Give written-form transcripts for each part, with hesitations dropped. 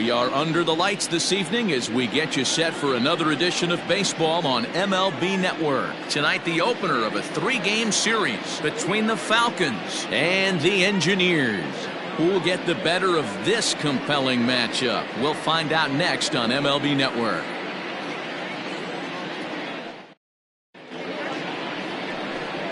We are under the lights this evening as we get you set for another edition of baseball on MLB Network. Tonight, the opener of a 3-game series between the Falcons and the Engineers. Who will get the better of this compelling matchup? We'll find out next on MLB Network.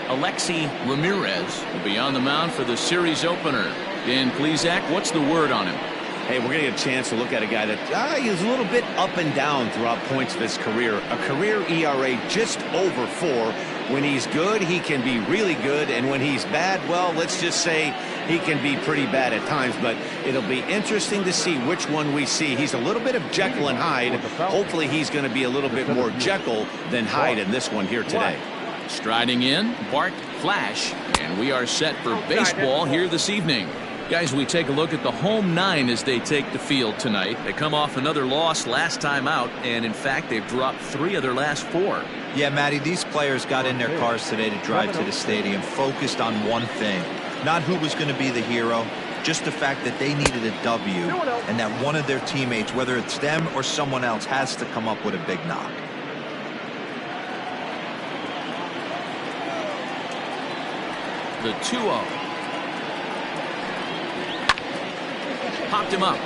Alexi Ramirez will be on the mound for the series opener. Dan Plesac, what's the word on him? Hey, we're going to get a chance to look at a guy that is a little bit up and down throughout points of his career. A career ERA just over 4. When he's good, he can be really good. And when he's bad, well, let's just say he can be pretty bad at times. But it'll be interesting to see which one we see. He's a little bit of Jekyll and Hyde. Hopefully he's going to be a little bit more Jekyll than Hyde in this one here today. Striding in, Bart Flash. And we are set for baseball here this evening. Guys, we take a look at the home 9 as they take the field tonight. They come off another loss last time out, and in fact, they've dropped 3 of their last 4. Yeah, Matty, these players got in their cars today to drive to the stadium, focused on one thing. Not who was going to be the hero, just the fact that they needed a W, and that one of their teammates, whether it's them or someone else, has to come up with a big knock. The 2-0. Popped him up.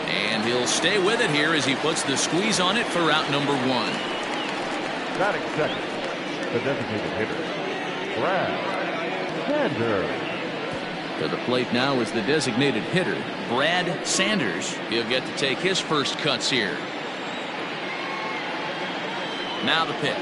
And he'll stay with it here as he puts the squeeze on it for out number 1. Batting second, the designated hitter, Brad Sanders. To the plate now is the designated hitter, Brad Sanders. He'll get to take his first cuts here. Now the pitch.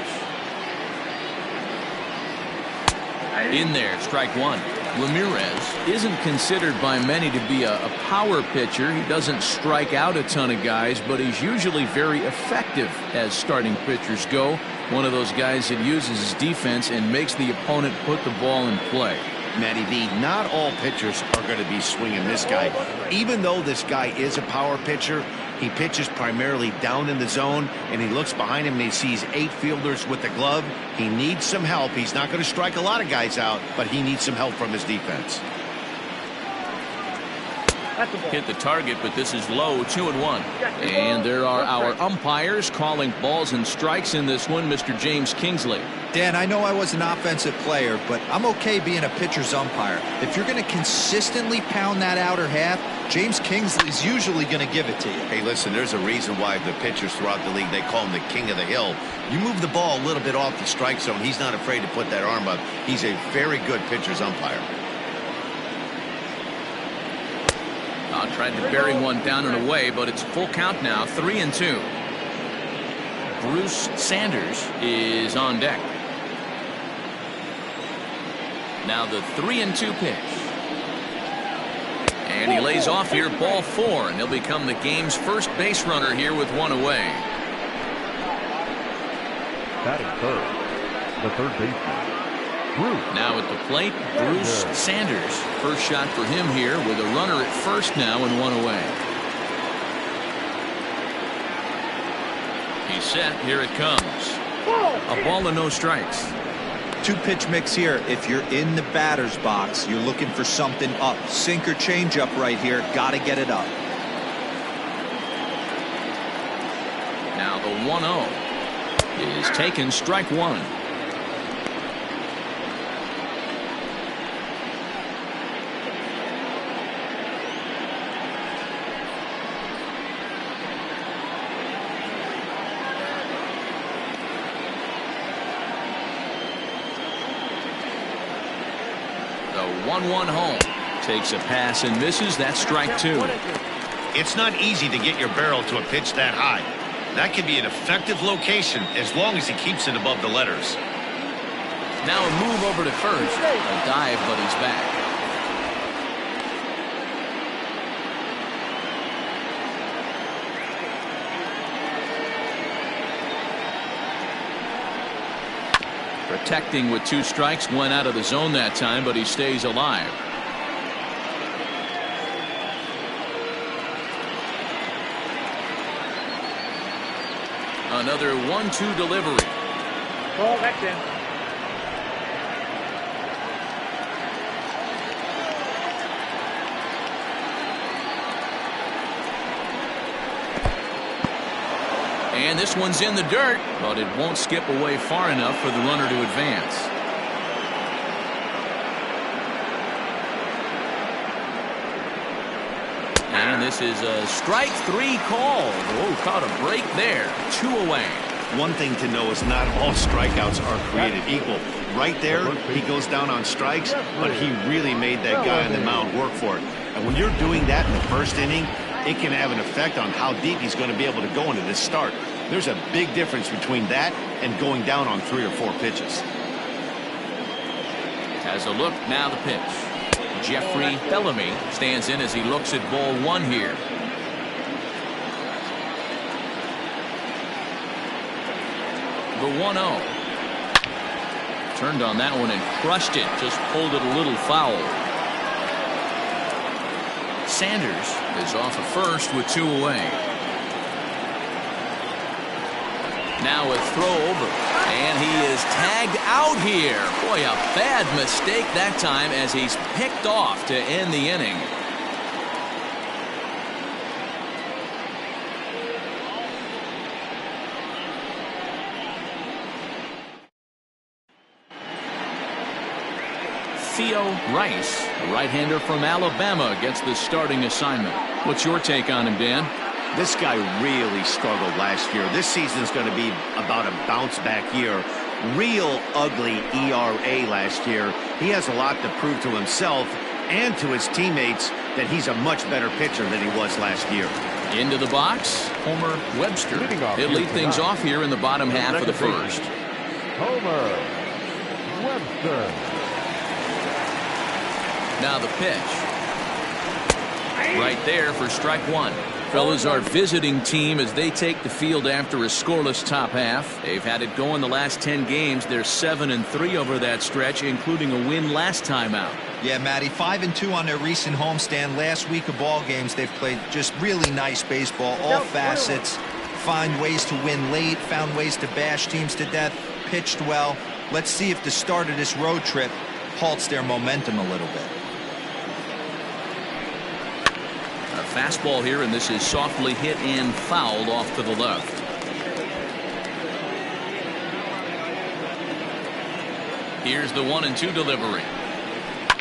In there, strike 1. Ramirez isn't considered by many to be a power pitcher. He doesn't strike out a ton of guys, but he's usually very effective as starting pitchers go. One of those guys that uses his defense and makes the opponent put the ball in play. Matty V, not all pitchers are going to be swinging this guy. Even though this guy is a power pitcher, he pitches primarily down in the zone, and he looks behind him and he sees 8 fielders with the glove. He needs some help. He's not going to strike a lot of guys out, but he needs some help from his defense. Hit the target, but this is low, 2-1. And there are our umpires calling balls and strikes in this one, Mr. James Kingsley. Dan, I know I was an offensive player, but I'm okay being a pitcher's umpire. If you're going to consistently pound that outer half, James Kingsley's usually going to give it to you. Hey, listen, there's a reason why the pitchers throughout the league, they call him the king of the hill. You move the ball a little bit off the strike zone, he's not afraid to put that arm up. He's a very good pitcher's umpire. Tried to bury one down and away, but it's full count now, 3-2. Bruce Sanders is on deck. Now the 3-2 pitch. And he lays off here, ball 4, and he'll become the game's first base runner here with 1 away. Batting third, the third baseman, Bruce. Now at the plate, Bruce Sanders. First shot for him here with a runner at first now and 1 away. He's set. Here it comes. A ball and no strikes. 2-pitch mix here. If you're in the batter's box, you're looking for something up. Sinker changeup right here. Got to get it up. Now the 1-0 is taken, strike 1. The 1-1 home. Takes a pass and misses. That's strike 2. It's not easy to get your barrel to a pitch that high. That can be an effective location as long as he keeps it above the letters. Now a move over to first. A dive, but he's back. Protecting with 2 strikes, went out of the zone that time, but he stays alive. Another 1-2 delivery. Ball back in. And this one's in the dirt, but it won't skip away far enough for the runner to advance. And this is a strike 3 call. Oh, caught a break there. 2 away. One thing to know is not all strikeouts are created equal. Right there, he goes down on strikes, but he really made that guy on the mound work for it. And when you're doing that in the first inning, it can have an effect on how deep he's going to be able to go into this start. There's a big difference between that and going down on 3 or 4 pitches. Has a look, now the pitch. Jeffrey Bellamy stands in as he looks at ball 1 here. The 1-0. Turned on that one and crushed it. Just pulled it a little foul. Sanders is off of first with 2 away. Now a throw over. And he is tagged out here. Boy, a bad mistake that time as he's picked off to end the inning. Theo Rice, a right-hander from Alabama, gets the starting assignment. What's your take on him, Dan? This guy really struggled last year. This season's going to be about a bounce-back year. Real ugly ERA last year. He has a lot to prove to himself and to his teammates that he's a much better pitcher than he was last year. Into the box, Homer Webster. He'll lead things off here in the bottom half of the first. Homer Webster. Now the pitch. Right there for strike 1. Fellas, our visiting team as they take the field after a scoreless top half. They've had it going the last 10 games. They're 7-3 over that stretch, including a win last time out. Yeah, Matty, 5-2 on their recent homestand. Last week of ball games, they've played just really nice baseball, all facets. Find ways to win late, found ways to bash teams to death, pitched well. Let's see if the start of this road trip halts their momentum a little bit. A fastball here, and this is softly hit and fouled off to the left. Here's the 1-2 delivery.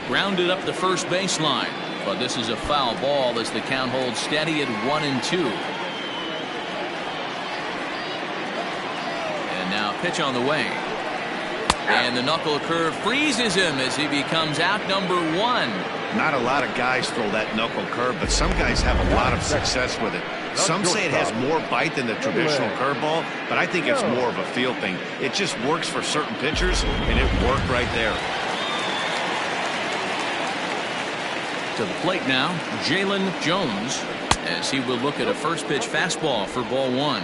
Grounded up the first baseline, but this is a foul ball as the count holds steady at 1-2. And now pitch on the way. And the knuckle curve freezes him as he becomes out number 1. Not a lot of guys throw that knuckle curve, but some guys have a lot of success with it. Some say it has more bite than the traditional curveball, but I think it's more of a feel thing. It just works for certain pitchers, and it worked right there. To the plate now, Jalen Jones, as he will look at a first pitch fastball for ball 1.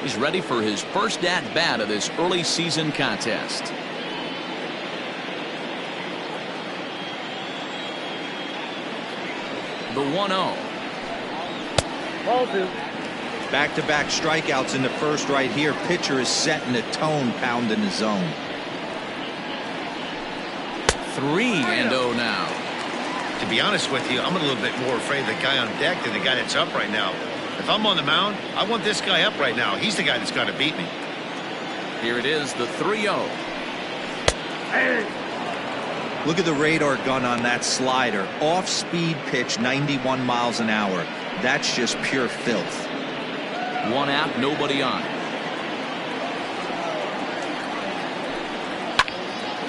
He's ready for his first at-bat of this early season contest. The 1-0. Ball 2. Back-to-back strikeouts in the first right here. Pitcher is setting the tone, pounding the zone. 3-0 now. To be honest with you, I'm a little bit more afraid of the guy on deck than the guy that's up right now. If I'm on the mound, I want this guy up right now. He's the guy that's got to beat me. Here it is, the 3-0. Look at the radar gun on that slider. Off-speed pitch, 91 miles an hour. That's just pure filth. 1 out, nobody on.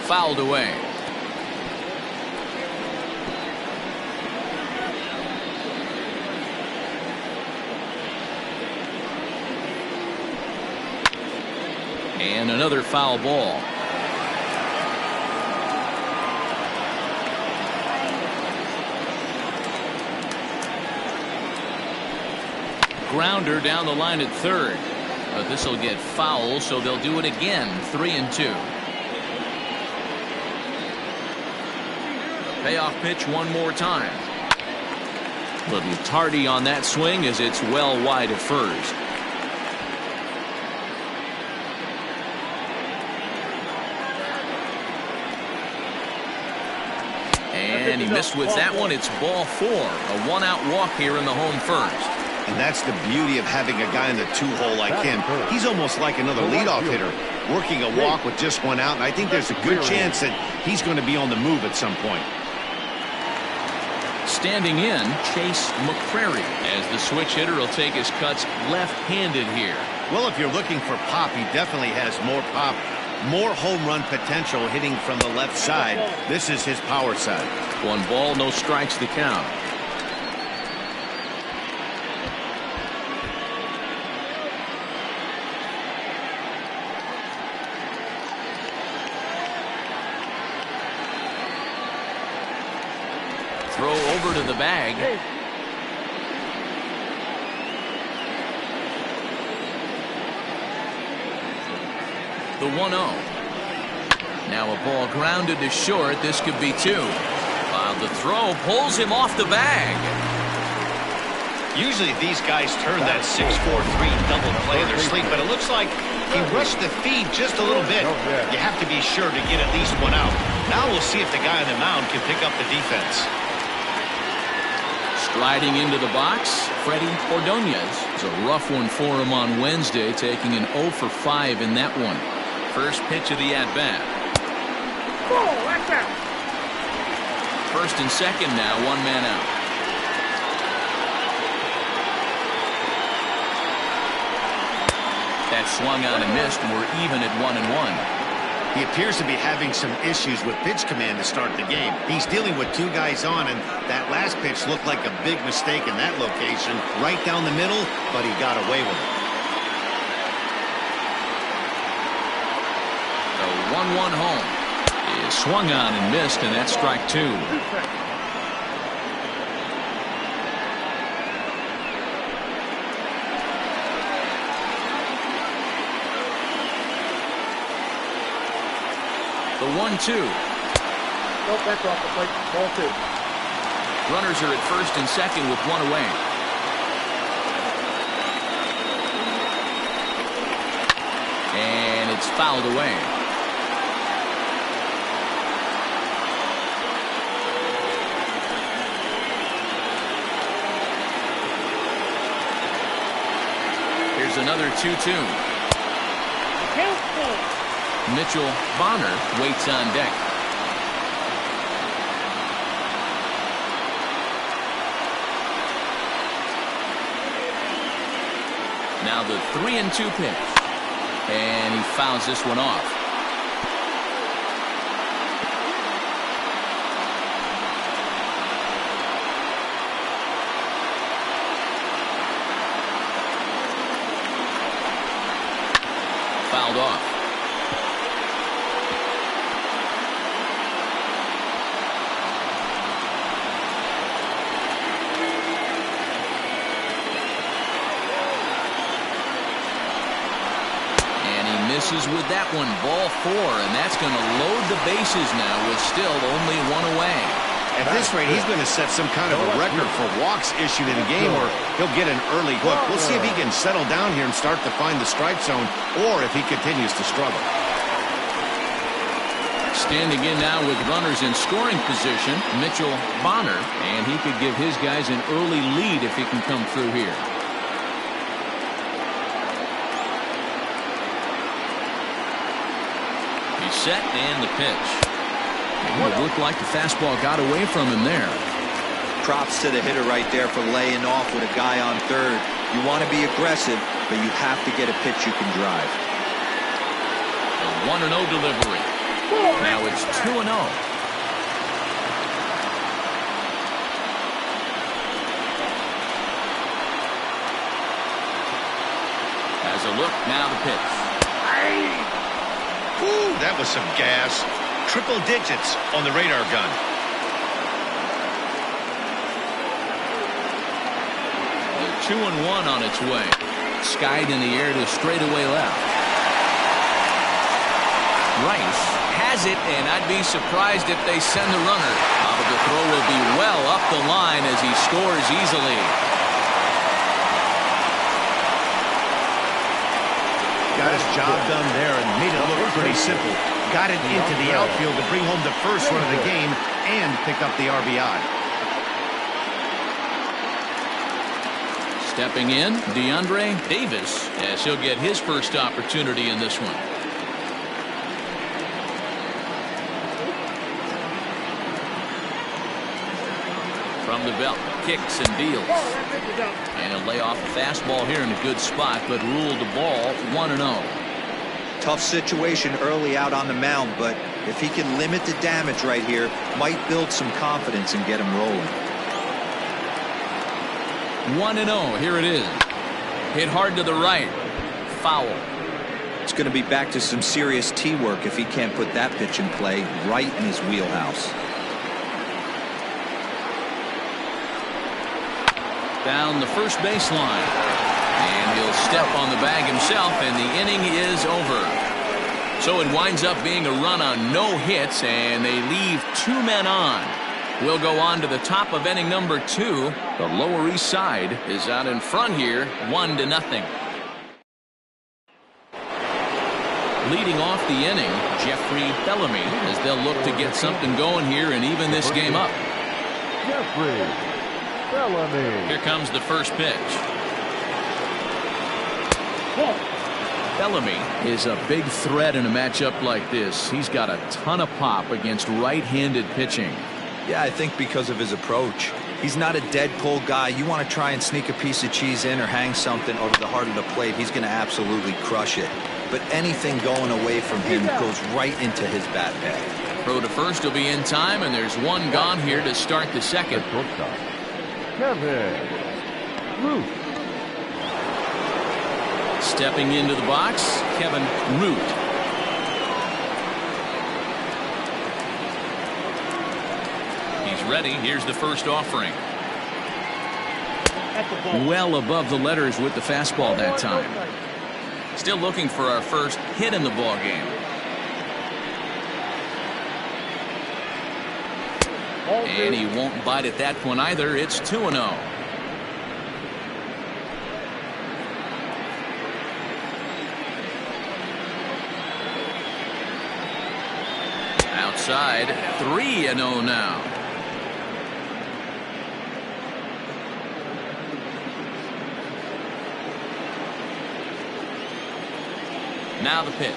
Fouled away. And another foul ball. Grounder down the line at third. But this will get foul, so they'll do it again. 3-2. The payoff pitch one more time. Little tardy on that swing as it's well wide of first. And he missed with that one. It's ball 4. A 1-out walk here in the home first. And that's the beauty of having a guy in the two-hole like him. He's almost like another leadoff hitter, working a walk with just one out, and I think there's a good chance that he's going to be on the move at some point. Standing in, Chase McCrary, as the switch hitter will take his cuts left-handed here. Well, if you're looking for pop, he definitely has more pop, more home run potential hitting from the left side. This is his power side. 1 ball, no strikes the count. Throw over to the bag. The 1-0. Now a ball grounded to short. This could be 2. While the throw pulls him off the bag. Usually these guys turn that 6-4-3 double play in their sleep, but it looks like he rushed the feed just a little bit. You have to be sure to get at least 1 out. Now we'll see if the guy on the mound can pick up the defense. Striding into the box, Freddie Ordonez. It's a rough one for him on Wednesday, taking an 0 for 5 in that one. First pitch of the at-bat. First and second now, 1 man out. That swung on and missed. We're even at 1-1. He appears to be having some issues with pitch command to start the game. He's dealing with 2 guys on, and that last pitch looked like a big mistake in that location. Right down the middle, but he got away with it. The 1-1 home is swung on and missed, and that's strike 2. The 1-2. Nope, that's off the plate. Ball 2. Runners are at first and second with 1 away. And it's fouled away. Here's another 2-2. Mitchell Bonner waits on deck. Now the 3-2 pitch. And he fouls this one off. Fouled off. Misses with that one, ball 4, and that's going to load the bases now with still only 1 away. At this rate, he's going to set some kind of a record for walks issued in a game, or he'll get an early hook. We'll see if he can settle down here and start to find the strike zone, or if he continues to struggle. Standing in now with runners in scoring position, Mitchell Bonner, and he could give his guys an early lead if he can come through here. Set and the pitch. It looked like the fastball got away from him there. Props to the hitter right there for laying off with a guy on third. You want to be aggressive, but you have to get a pitch you can drive. A 1-0 delivery. Now it's 2-0. Has a look, now the pitch. Ooh, that was some gas. Triple digits on the radar gun. The 2-1 on its way. Skied in the air to straightaway left. Rice has it, and I'd be surprised if they send the runner. But the throw will be well up the line as he scores easily. Got his job done there and made it look pretty simple. Got it into the outfield to bring home the first run of the game and pick up the RBI. Stepping in, DeAndre Davis, as he'll get his first opportunity in this one. From the belt, kicks and deals. And he'll lay off a fastball here in a good spot, but ruled the ball 1-0. Tough situation early out on the mound, but if he can limit the damage right here, might build some confidence and get him rolling. 1-0. Here it is. Hit hard to the right. Foul. It's going to be back to some serious tee work if he can't put that pitch in play right in his wheelhouse. Down the first baseline. And he'll step on the bag himself, and the inning is over. So it winds up being a run on no hits, and they leave 2 men on. We'll go on to the top of inning number 2. The Lower East Side is out in front here, 1-0. Leading off the inning, Jeffrey Bellamy, as they'll look to get something going here and even this game up. Jeffrey Bellamy. Here comes the first pitch. Bellamy is a big threat in a matchup like this. He's got a ton of pop against right-handed pitching. Yeah, I think because of his approach. He's not a dead pull guy. You want to try and sneak a piece of cheese in or hang something over the heart of the plate, he's going to absolutely crush it. But anything going away from him goes right into his bat bag. Throw to first will be in time, and there's one gone here to start the second. Kevin Root. Stepping into the box, Kevin Root. He's ready. Here's the first offering. Well above the letters with the fastball that time. Still looking for our first hit in the ball game. And he won't bite at that one either. It's 2-0. Outside, 3-0 now. Now the pitch.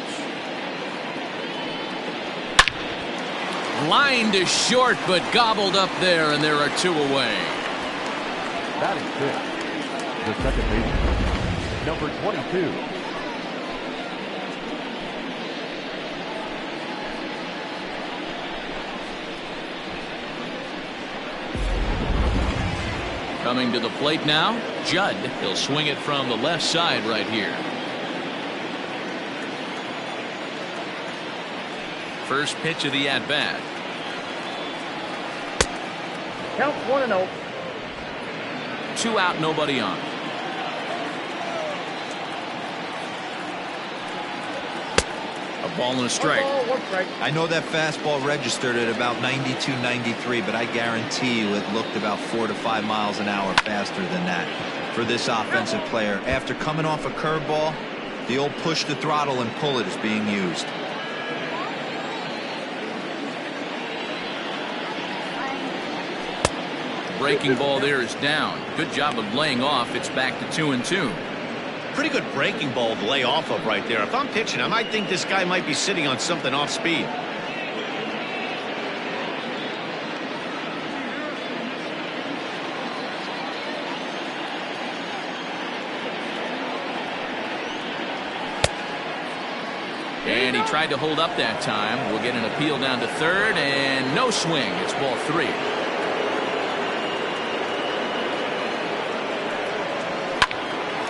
Line to short, but gobbled up there, and there are 2 away. Batting fifth, the second baseman, number 22. Coming to the plate now, Judd. He'll swing it from the left side right here. First pitch of the at-bat. Count 1-0. 2 out, nobody on. A ball and a strike. I know that fastball registered at about 92, 93, but I guarantee you it looked about 4 to 5 miles an hour faster than that for this offensive player. After coming off a curveball, the old push the throttle and pull it is being used. Breaking ball there is down. Good job of laying off. It's back to 2-2. Pretty good breaking ball to lay off of right there. If I'm pitching, I might think this guy might be sitting on something off speed. And he tried to hold up that time. We'll get an appeal down to third, and no swing. It's ball 3.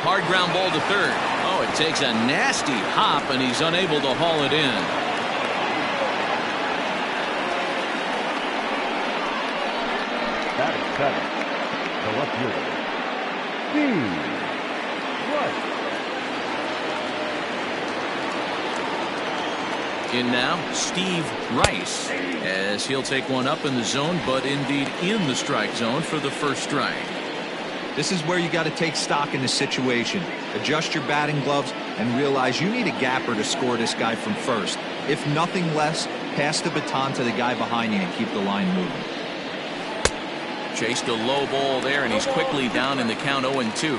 Hard ground ball to third. Oh, it takes a nasty hop, and he's unable to haul it in. Batting seventh, the left fielder, Steve Rice. In now, Steve Rice, as he'll take one up in the zone, but indeed in the strike zone for the first strike. This is where you got to take stock in the situation. Adjust your batting gloves and realize you need a gapper to score this guy from first. If nothing less, pass the baton to the guy behind you and keep the line moving. Chased a low ball there, and he's quickly down in the count 0-2.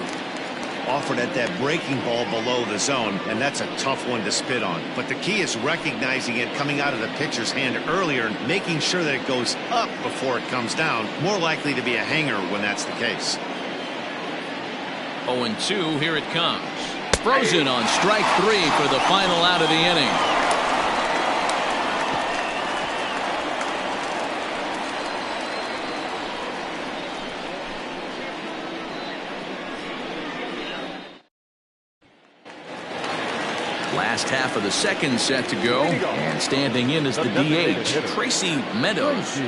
Offered at that breaking ball below the zone, and that's a tough one to spit on. But the key is recognizing it coming out of the pitcher's hand earlier and making sure that it goes up before it comes down. More likely to be a hanger when that's the case. 0-2, here it comes. Frozen on strike 3 for the final out of the inning. Last half of the second set to go, and standing in is the DH, Tracy Meadows.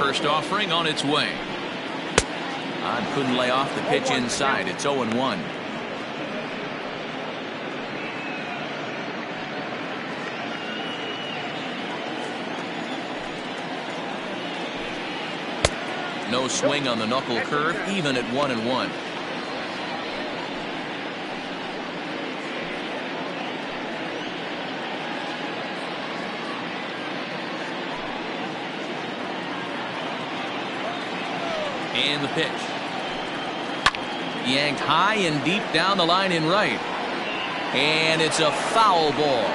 First offering on its way. Couldn't lay off the pitch inside. It's 0-1. No swing on the knuckle curve, even at 1-1. And the pitch. Yanked high and deep down the line in right. And it's a foul ball.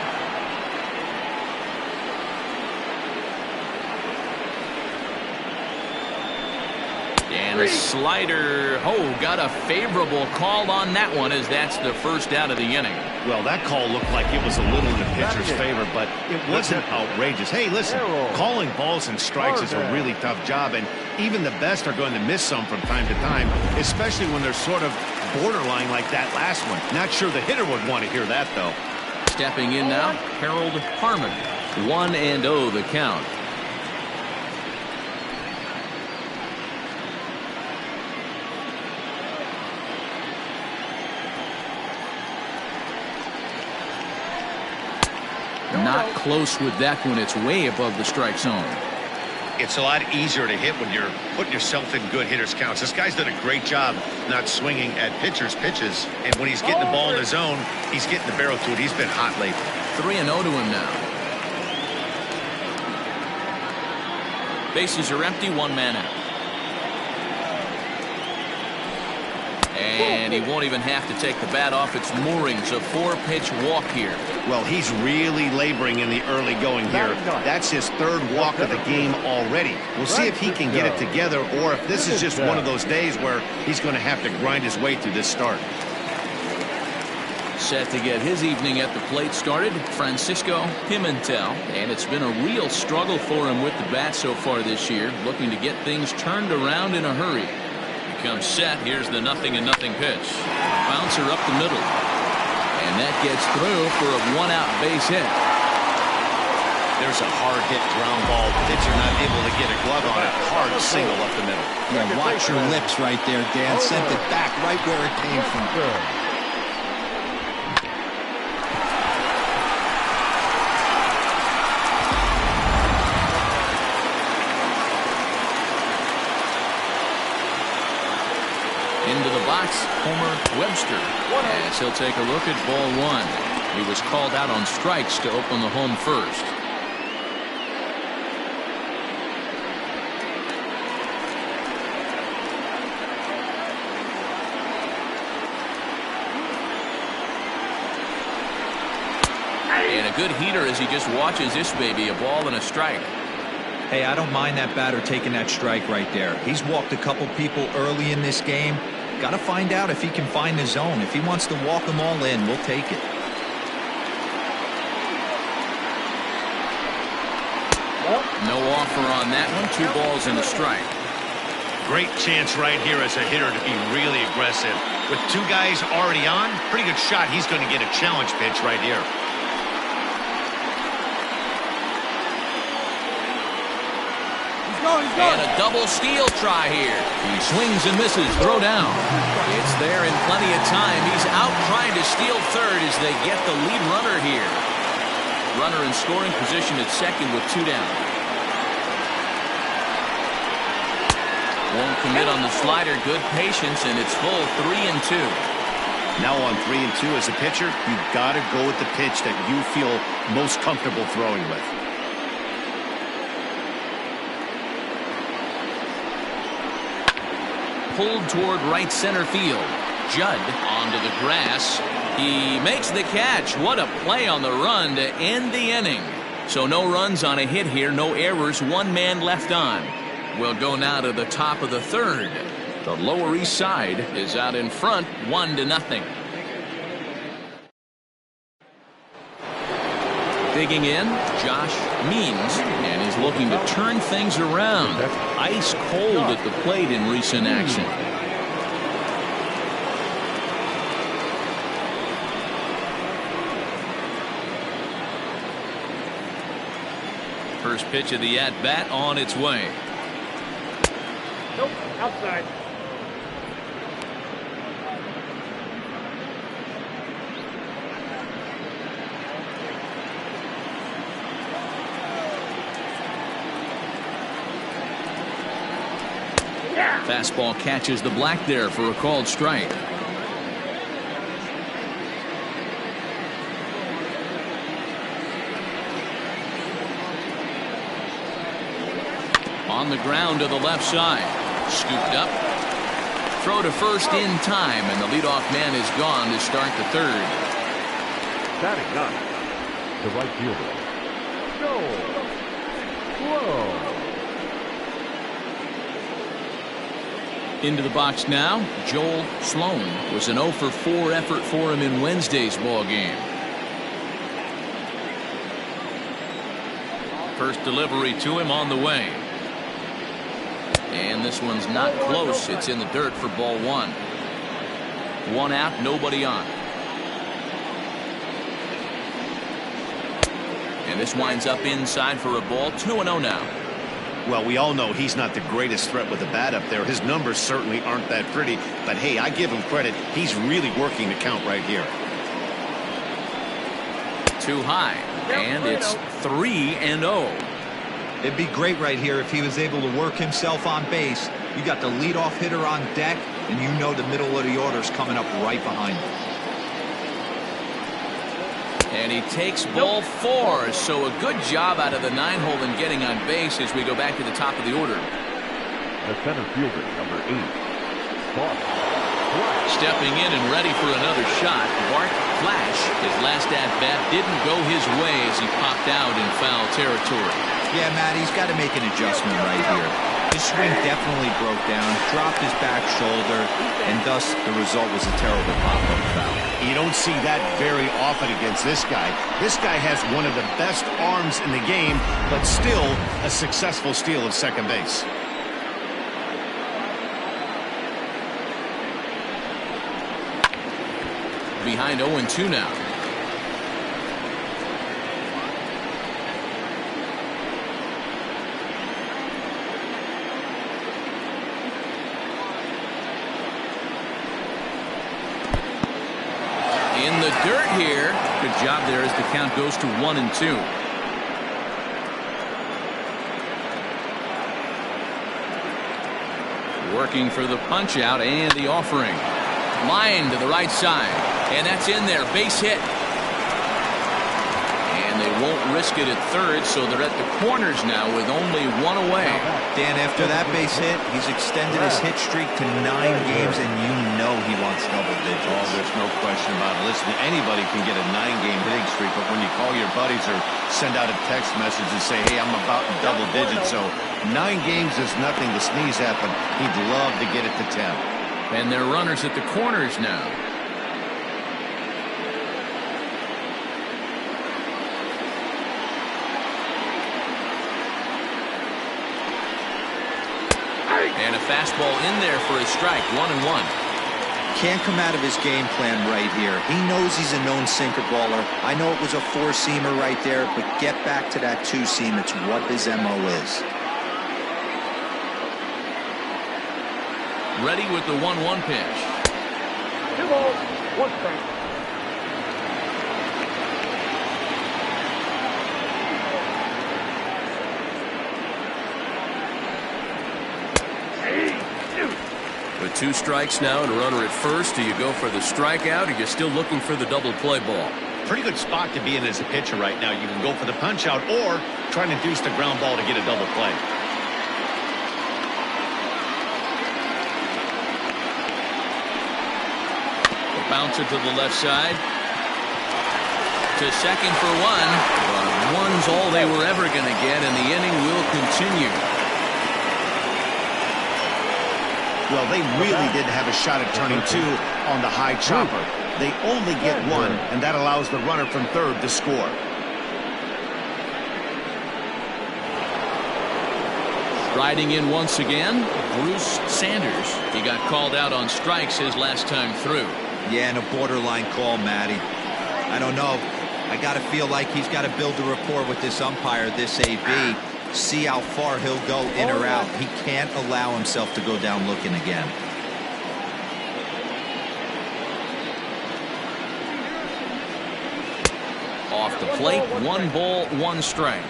And a slider. Oh, got a favorable call on that one, as that's the first out of the inning. Well, that call looked like it was a little in the pitcher's favor, but it wasn't outrageous. Hey, listen, calling balls and strikes is a really tough job, and even the best are going to miss some from time to time, especially when they're sort of borderline like that last one. Not sure the hitter would want to hear that, though. Stepping in now, Harold Harmon. 1-0 the count. Not close with that one. It's way above the strike zone. It's a lot easier to hit when you're putting yourself in good hitters' counts. This guy's done a great job not swinging at pitchers' pitches. And when he's getting the ball in his zone, he's getting the barrel to it. He's been hot lately. 3-0 to him now. Bases are empty, one man out. And he won't even have to take the bat off its moorings. A 4-pitch walk here. Well, he's really laboring in the early going here. That's his third walk of the game already. We'll see if he can get it together, or if this is just one of those days where he's going to have to grind his way through this start. Set to get his evening at the plate started, Francisco Pimentel. And it's been a real struggle for him with the bat so far this year, looking to get things turned around in a hurry. Comes set. Here's the 0-0 pitch. Bouncer up the middle. And that gets through for a 1-out base hit. There's a hard hit ground ball. Pitcher not able to get a glove on it. Hard single up the middle. Yeah, watch your lips right there, Dan. Sent it back right where it came from. Into the box, Homer Webster. As he'll take a look at ball one. He was called out on strikes to open the home first. And a good heater as he just watches this baby, a ball and a strike. Hey, I don't mind that batter taking that strike right there. He's walked a couple people early in this game. Got to find out if he can find the zone. If he wants to walk them all in, we'll take it. No offer on that one. 2 balls and a strike. Great chance right here as a hitter to be really aggressive. With 2 guys already on, pretty good shot. He's going to get a challenge pitch right here. And a double steal try here. He swings and misses. Throw down. It's there in plenty of time. He's out trying to steal third as they get the lead runner here. Runner in scoring position at second with 2 down. Won't commit on the slider. Good patience, and it's full 3-2. Now on 3-2 as a pitcher, you've got to go with the pitch that you feel most comfortable throwing with. pulled toward right center field. Judd onto the grass. He makes the catch. What a play on the run to end the inning. So no runs on a hit here, no errors, one man left on. We'll go now to the top of the third. The Lower East Side is out in front, 1-0. Digging in, Josh Means, and he's looking to turn things around. Ice cold at the plate in recent action. First pitch of the at-bat on its way. Nope, outside. Fastball catches the black there for a called strike. On the ground to the left side. Scooped up. Throw to first in time, and the leadoff man is gone to start the third. Batting ninth, the right fielder, Joel Sloan. Into the box now, Joel Sloan. Was an 0-for-4 effort for him in Wednesday's ball game. First delivery to him on the way. And this one's not close. It's in the dirt for ball one. One out, nobody on. And this winds up inside for a ball. 2-0 now. Well, we all know he's not the greatest threat with the bat up there. His numbers certainly aren't that pretty. But, hey, I give him credit. He's really working the count right here. Too high. And it's 3-0. It'd be great right here if he was able to work himself on base. You got the leadoff hitter on deck, and you know the middle of the order's coming up right behind him. And he takes ball four. So a good job out of the 9-hole in getting on base as we go back to the top of the order. The center fielder, number 8, Bart. Stepping in and ready for another shot, Bart Flash. His last at-bat didn't go his way as he popped out in foul territory. Yeah, Matt, he's got to make an adjustment right here. His swing definitely broke down, dropped his back shoulder, and thus the result was a terrible pop-up foul. You don't see that very often against this guy. This guy has one of the best arms in the game, but still a successful steal of second base. Behind 0-2 now. In the dirt here. Good job there as the count goes to 1-2. Working for the punch out and the offering. Line to the right side. And that's in there. Base hit. And they won't risk it at third, so they're at the corners now with only one away. Dan, after that base hit, he's extended his hit streak to 9 games, and you know he wants double digits. Oh, there's no question about it. Listen, anybody can get a 9-game hitting streak, but when you call your buddies or send out a text message and say, hey, I'm about in double digits, so 9 games is nothing to sneeze at, but he'd love to get it to 10. And they're runners at the corners now. And a fastball in there for a strike. 1-1. Can't come out of his game plan right here. He knows he's a known sinker baller. I know it was a 4-seamer right there, but get back to that 2-seam. It's what his MO is. Ready with the 1-1 pitch. 2 balls, 1 strike. With 2 strikes now and a runner at first, do you go for the strikeout, or you're still looking for the double play ball? Pretty good spot to be in as a pitcher right now. You can go for the punch out or try to induce the ground ball to get a double play. Bouncer to the left side. To second for one. But one's all they were ever going to get, and the inning will continue. Well, they really didn't have a shot at turning two on the high chopper. They only get one, and that allows the runner from third to score. Riding in once again, Bruce Sanders. He got called out on strikes his last time through. Yeah, and a borderline call, Matty. I don't know. I got to feel like he's got to build a rapport with this umpire, this AB. See how far he'll go in or out. He can't allow himself to go down looking again. Off the plate, 1 ball, 1 strike.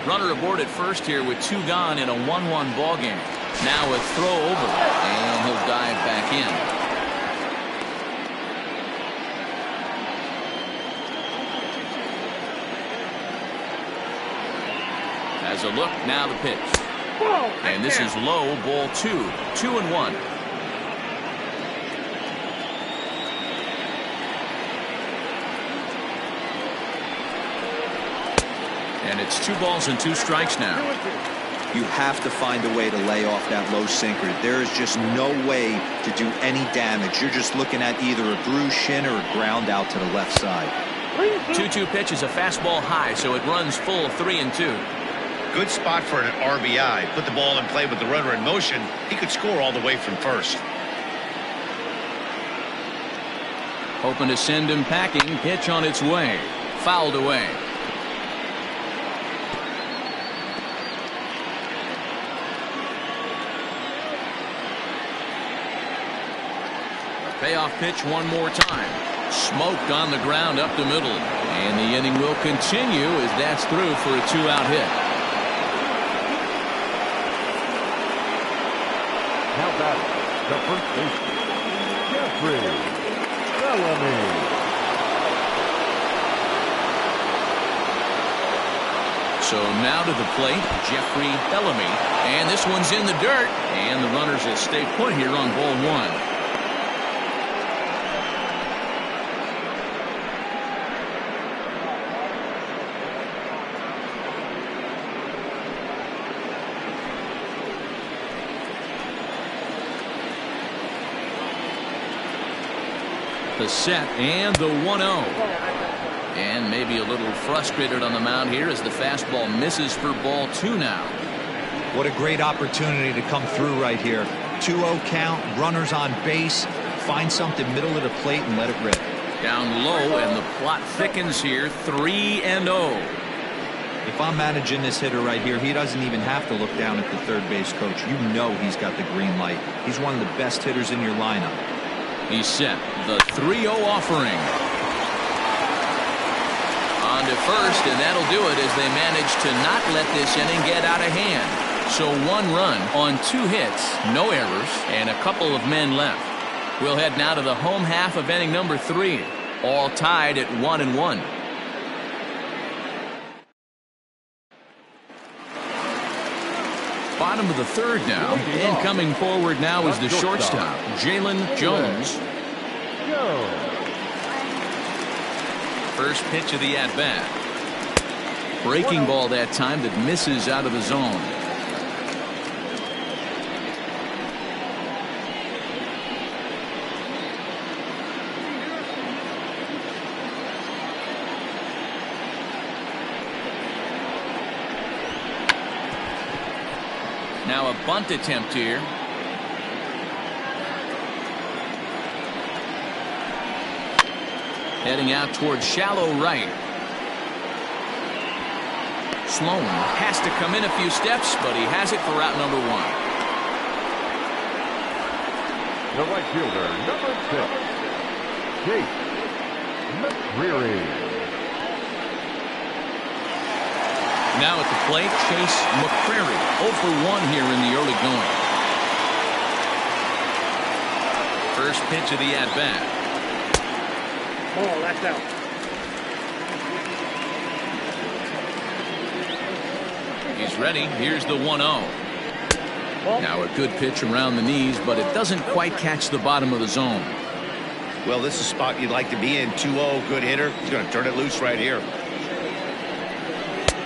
Runner aboard at first here with 2 gone in a 1-1 ball game. Now a throw over, and he'll dive back in. As a look, now the pitch. And this is low, ball 2. 2-1. And it's 2 balls and 2 strikes now. You have to find a way to lay off that low sinker. There is just no way to do any damage. You're just looking at either a bruised shin or a ground out to the left side. 2-2 pitch is a fastball high, so it runs full 3-2. Good spot for an RBI. Put the ball in play with the runner in motion. He could score all the way from first. Hoping to send him packing. Pitch on its way. Fouled away. Payoff pitch one more time. Smoked on the ground up the middle. And the inning will continue as that's through for a 2-out hit. Now batting, the first baseman, Bellamy. So now to the plate, Jeffrey Bellamy. And this one's in the dirt. And the runners will stay put here on ball 1. The set and the 1-0. And maybe a little frustrated on the mound here as the fastball misses for ball 2 now. What a great opportunity to come through right here. 2-0 count, runners on base. Find something middle of the plate and let it rip. Down low, and the plot thickens here. 3-0. If I'm managing this hitter right here, he doesn't even have to look down at the third base coach. You know he's got the green light. He's one of the best hitters in your lineup. He's set. The 3-0 offering. On to first, and that'll do it as they manage to not let this inning get out of hand. So 1 run on 2 hits, no errors, and a couple of men left. We'll head now to the home half of inning number 3. All tied at 1-1. Bottom of the 3rd now, and coming forward now is the shortstop, Jalen Jones. First pitch of the at-bat. Breaking ball that time that misses out of the zone. Now a bunt attempt here. Heading out towards shallow right. Sloan has to come in a few steps, but he has it for out number 1. The right fielder, number 6, Chase McCreary. Now at the plate, Chase McCreary. 0 for 1 here in the early going. First pitch of the at-bat. Ball, that's out. He's ready. Here's the 1-0. Now a good pitch around the knees, but it doesn't quite catch the bottom of the zone. Well, this is a spot you'd like to be in. 2-0, good hitter. He's going to turn it loose right here.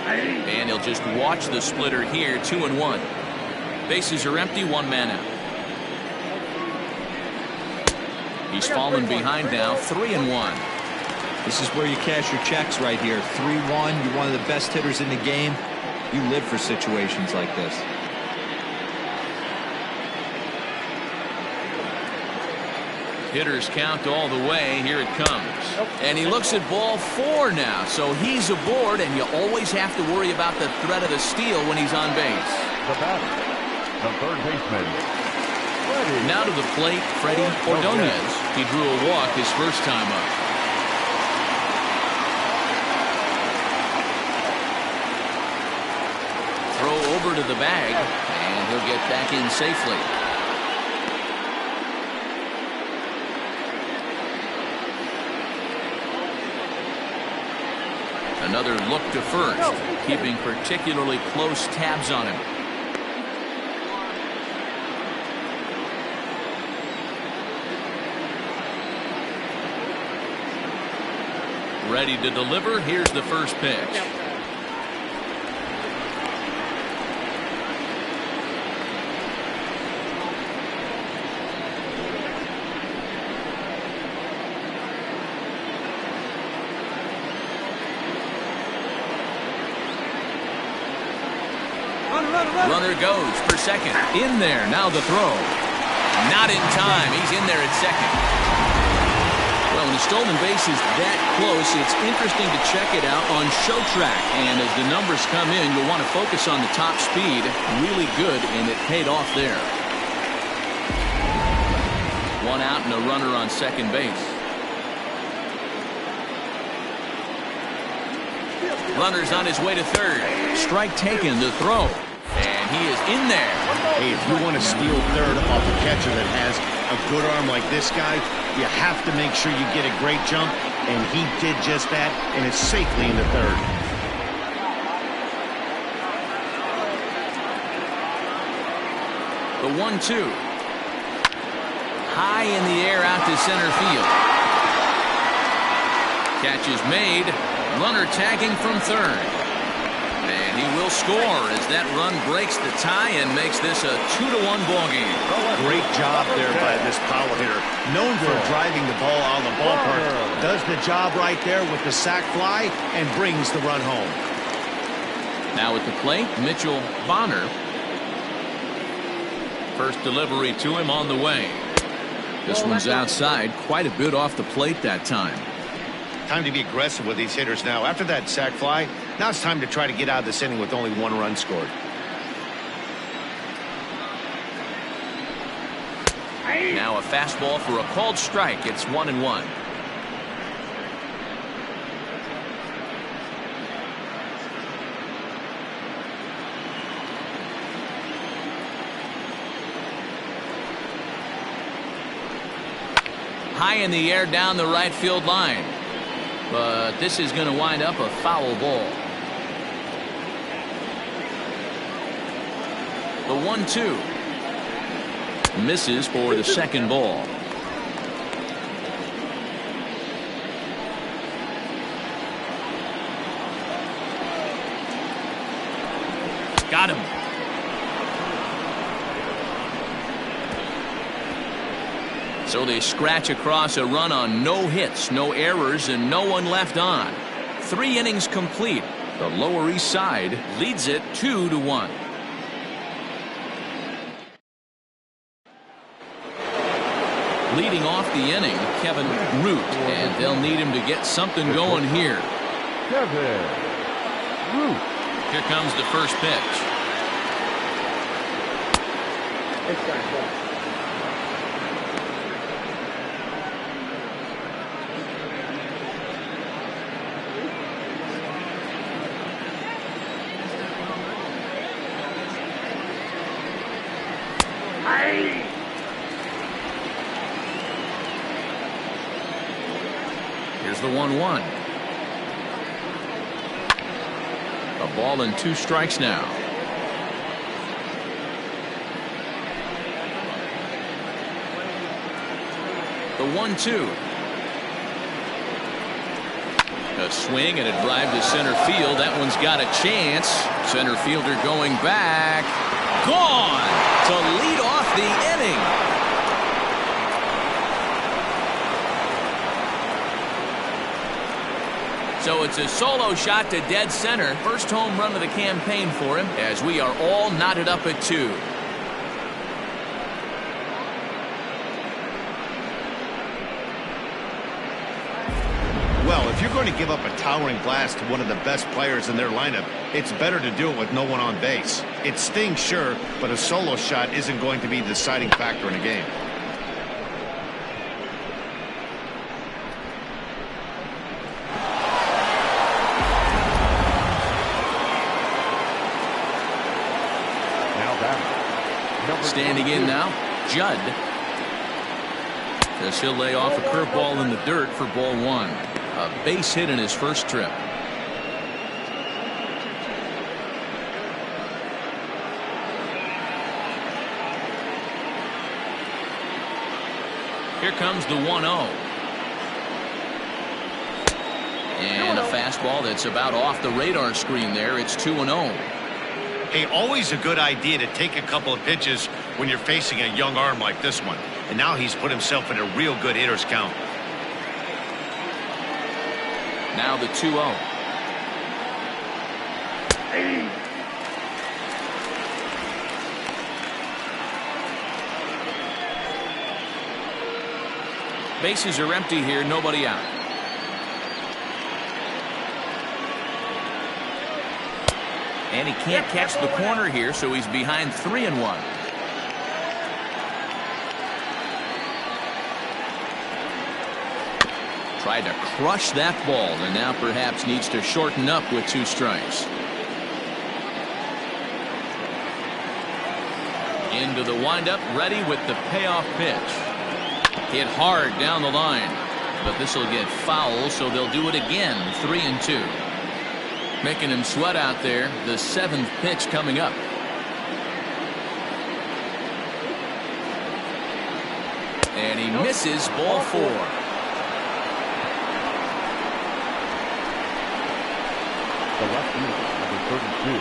And he'll just watch the splitter here. 2-1. Bases are empty. One man out. He's fallen behind now. 3-1. This is where you cash your checks right here. 3-1. You're one of the best hitters in the game. You live for situations like this. Hitters count all the way. Here it comes. And he looks at ball 4 now. So he's aboard, and you always have to worry about the threat of the steal when he's on base. The batter, the third baseman, Freddie. Now to the plate, Freddie Ordonez. He drew a walk his first time up. Throw over to the bag, and he'll get back in safely. Another look to first, keeping particularly close tabs on him. Ready to deliver. Here's the first pitch. Runner goes for second. In there. Now the throw. Not in time. He's in there at second. Well, when a stolen base is that close, it's interesting to check it out on show track. And as the numbers come in, you'll want to focus on the top speed. Really good, and it paid off there. One out and a runner on second base. Runner's on his way to third. Strike taken. The throw. And he is in there. Hey, if you want to steal third off a catcher that has a good arm like this guy, you have to make sure you get a great jump, and he did just that, and is safely into third. The 1-2. High in the air out to center field. Catch is made. Runner tagging from third. And he will score as that run breaks the tie and makes this a 2-1 ball game. Great job there by this power hitter. Known for driving the ball out of the ballpark. Does the job right there with the sac fly and brings the run home. Now at the plate, Mitchell Bonner. First delivery to him on the way. This one's outside, quite a bit off the plate that time. Time to be aggressive with these hitters now. After that sac fly, now it's time to try to get out of this inning with only 1 run scored. Now a fastball for a called strike. It's 1-1. High in the air down the right field line. But this is going to wind up a foul ball. The 1-2. Misses for the second ball. Got him. So they scratch across a run on no hits, no errors, and no one left on. 3 innings complete. The Lower East Side leads it 2-1. Leading off the inning, Kevin Root, and they'll need him to get something going here. Kevin Root. Here comes the first pitch. Here's the 1-1. A ball and 2 strikes now. The 1-2. A swing and a drive to center field. That one's got a chance. Center fielder going back. Gone to lead off the inning. So it's a solo shot to dead center. First home run of the campaign for him, as we are all knotted up at 2. Well, if you're going to give up a towering blast to one of the best players in their lineup, it's better to do it with no one on base. It stings, sure, but a solo shot isn't going to be the deciding factor in a game. Standing in now, Judd. As he'll lay off a curveball in the dirt for ball 1. A base hit in his first trip. Here comes the 1-0. And a fastball that's about off the radar screen there. It's 2-0. Hey, always a good idea to take a couple of pitches when you're facing a young arm like this one. And now he's put himself in a real good hitter's count. Now the 2-0. Bases are empty here, nobody out. And he can't catch the corner here, so he's behind 3-1. Tried to crush that ball, and now perhaps needs to shorten up with 2 strikes. Into the windup, ready with the payoff pitch. Hit hard down the line, but this will get foul, so they'll do it again. 3-2. Making him sweat out there. The 7th pitch coming up. And he misses ball 4. The left fielder, number 32.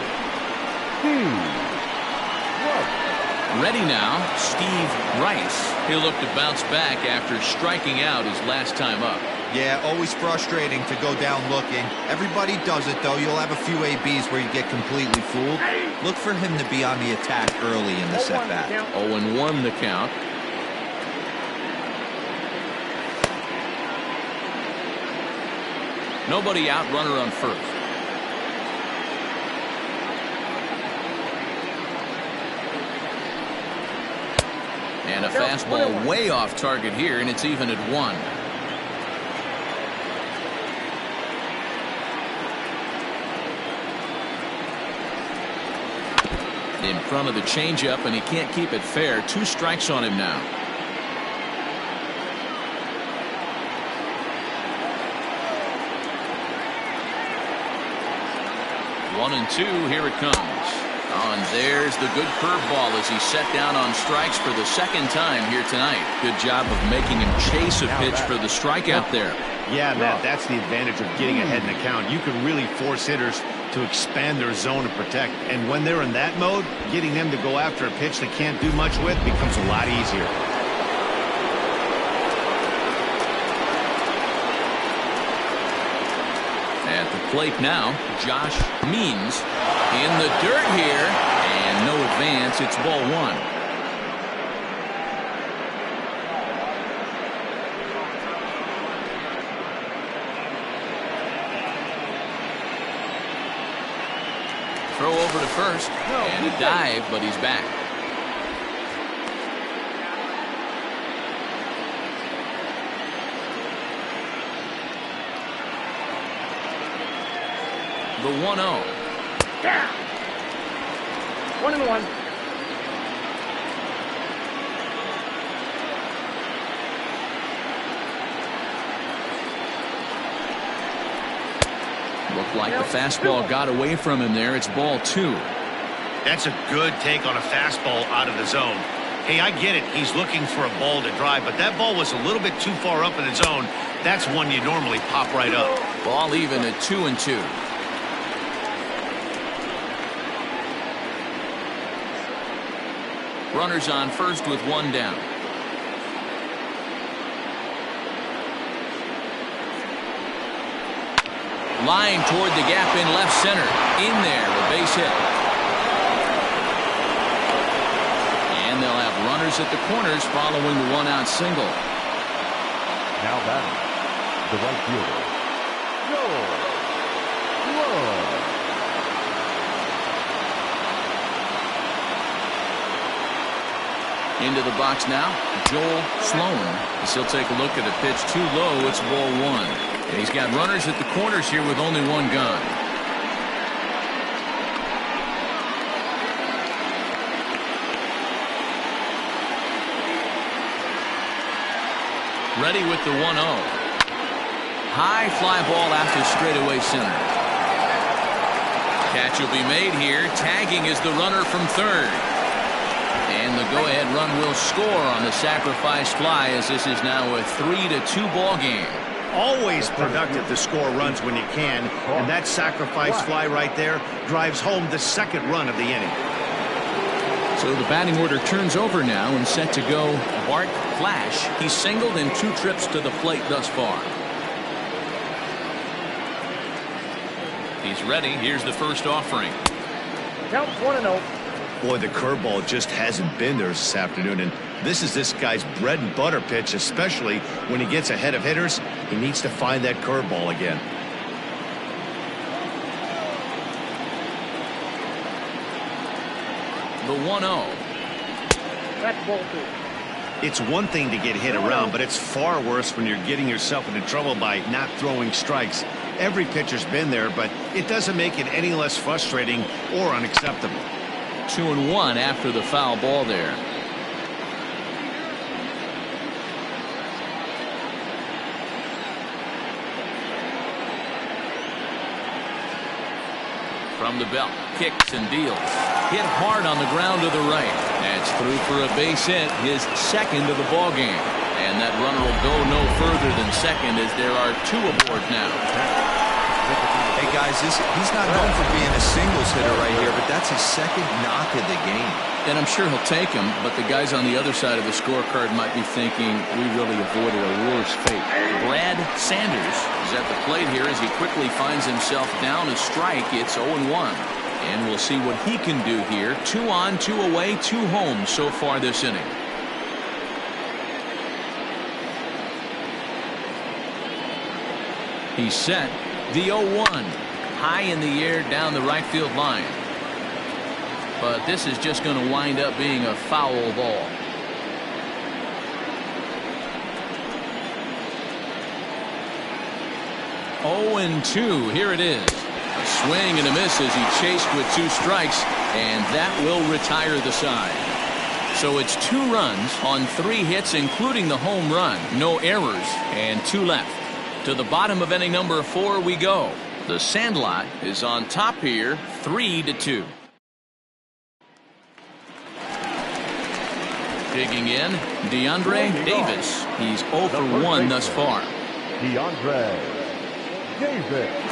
Ready now, Steve Rice. He'll look to bounce back after striking out his last time up. Yeah, always frustrating to go down looking. Everybody does it, though. You'll have a few ABs where you get completely fooled. Look for him to be on the attack early in this at-bat. 0-1 the count. Nobody out, runner on first. And a fastball way off target here, and it's even at 1. In front of the changeup, and he can't keep it fair. 2 strikes on him now. One and 2, here it comes. Oh, and there's the good curveball as he's set down on strikes for the 2nd time here tonight. Good job of making him chase a pitch for the strikeout there. Yeah, Matt, that's the advantage of getting ahead in the count. You can really force hitters to expand their zone and protect. And when they're in that mode, getting them to go after a pitch they can't do much with becomes a lot easier. At the plate now, Josh Means in the dirt here, and no advance. It's ball 1. Throw over to first, and a dive, but he's back. The 1-0. Yeah. 1-1. Looked like the fastball got away from him there. It's ball 2. That's a good take on a fastball out of the zone. Hey, I get it. He's looking for a ball to drive, but that ball was a little bit too far up in the zone. That's one you normally pop right up. Ball even at 2-2. Runners on first with one down. Line toward the gap in left center. In there, a base hit. And they'll have runners at the corners following the one-out single. Now batting, the right fielder, Joe Sloan. Into the box now, Joel Sloan. As he'll take a look at a pitch too low. It's ball one. And he's got runners at the corners here with only one gone. Ready with the 1-0. High fly ball after straightaway center. Catch will be made here. Tagging is the runner from third. And the go-ahead run will score on the sacrifice fly, as this is now a 3-2 ball game. Always productive to score runs when you can, and that sacrifice fly right there drives home the second run of the inning. So the batting order turns over now and set to go Bart Flash. He's singled in 2 trips to the plate thus far. He's ready. Here's the first offering. Count 1-0. Boy, the curveball just hasn't been there this afternoon, and this is this guy's bread and butter pitch, especially when he gets ahead of hitters. He needs to find that curveball again. The 1-0. That's ball 2. It's one thing to get hit around, but it's far worse when you're getting yourself into trouble by not throwing strikes. Every pitcher's been there, but it doesn't make it any less frustrating or unacceptable. 2-1 after the foul ball there. From the belt, kicks and deals. Hit hard on the ground to the right. That's through for a base hit, his second of the ball game. And that runner will go no further than second, as there are 2 aboard now. Hey guys, he's not known for being a singles hitter right here, but that's his second knock of the game. And I'm sure he'll take him, but the guys on the other side of the scorecard might be thinking we really avoided a worse fate. Brad Sanders is at the plate here as he quickly finds himself down a strike. It's 0-1. And we'll see what he can do here. 2 on, 2 away, 2 home so far this inning. He's set. The 0-1. High in the air down the right field line. But this is just going to wind up being a foul ball. Oh and 2. Here it is. A swing and a miss as he chased with 2 strikes, and that will retire the side. So it's 2 runs on 3 hits, including the home run. No errors, and 2 left. To the bottom of inning number 4 we go. The Sandlot is on top here, 3-2. Digging in, DeAndre Davis. He's 0 for 1 thus far. DeAndre Davis.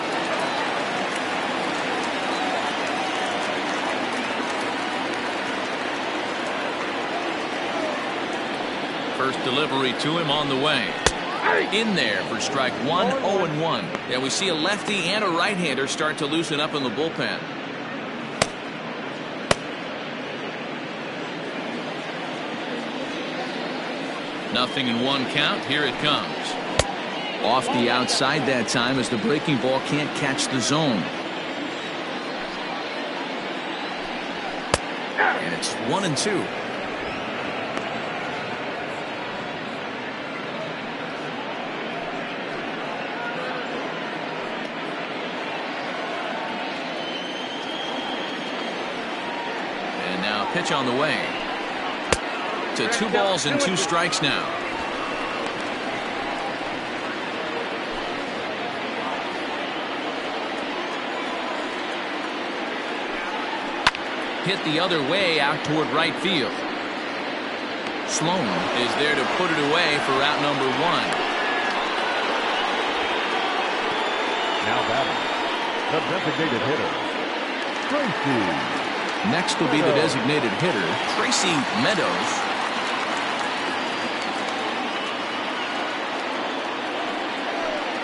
First delivery to him on the way. In there for strike 1, 0-1. And we see a lefty and a right-hander start to loosen up in the bullpen. Nothing in 1 count. Here it comes. Off the outside that time as the breaking ball can't catch the zone. And it's 1-2. Pitch on the way. To 2 balls and 2 strikes now. Hit the other way out toward right field. Sloan is there to put it away for out number 1. Now batting, the designated hitter, Tracy. Next will be the designated hitter, Tracy Meadows.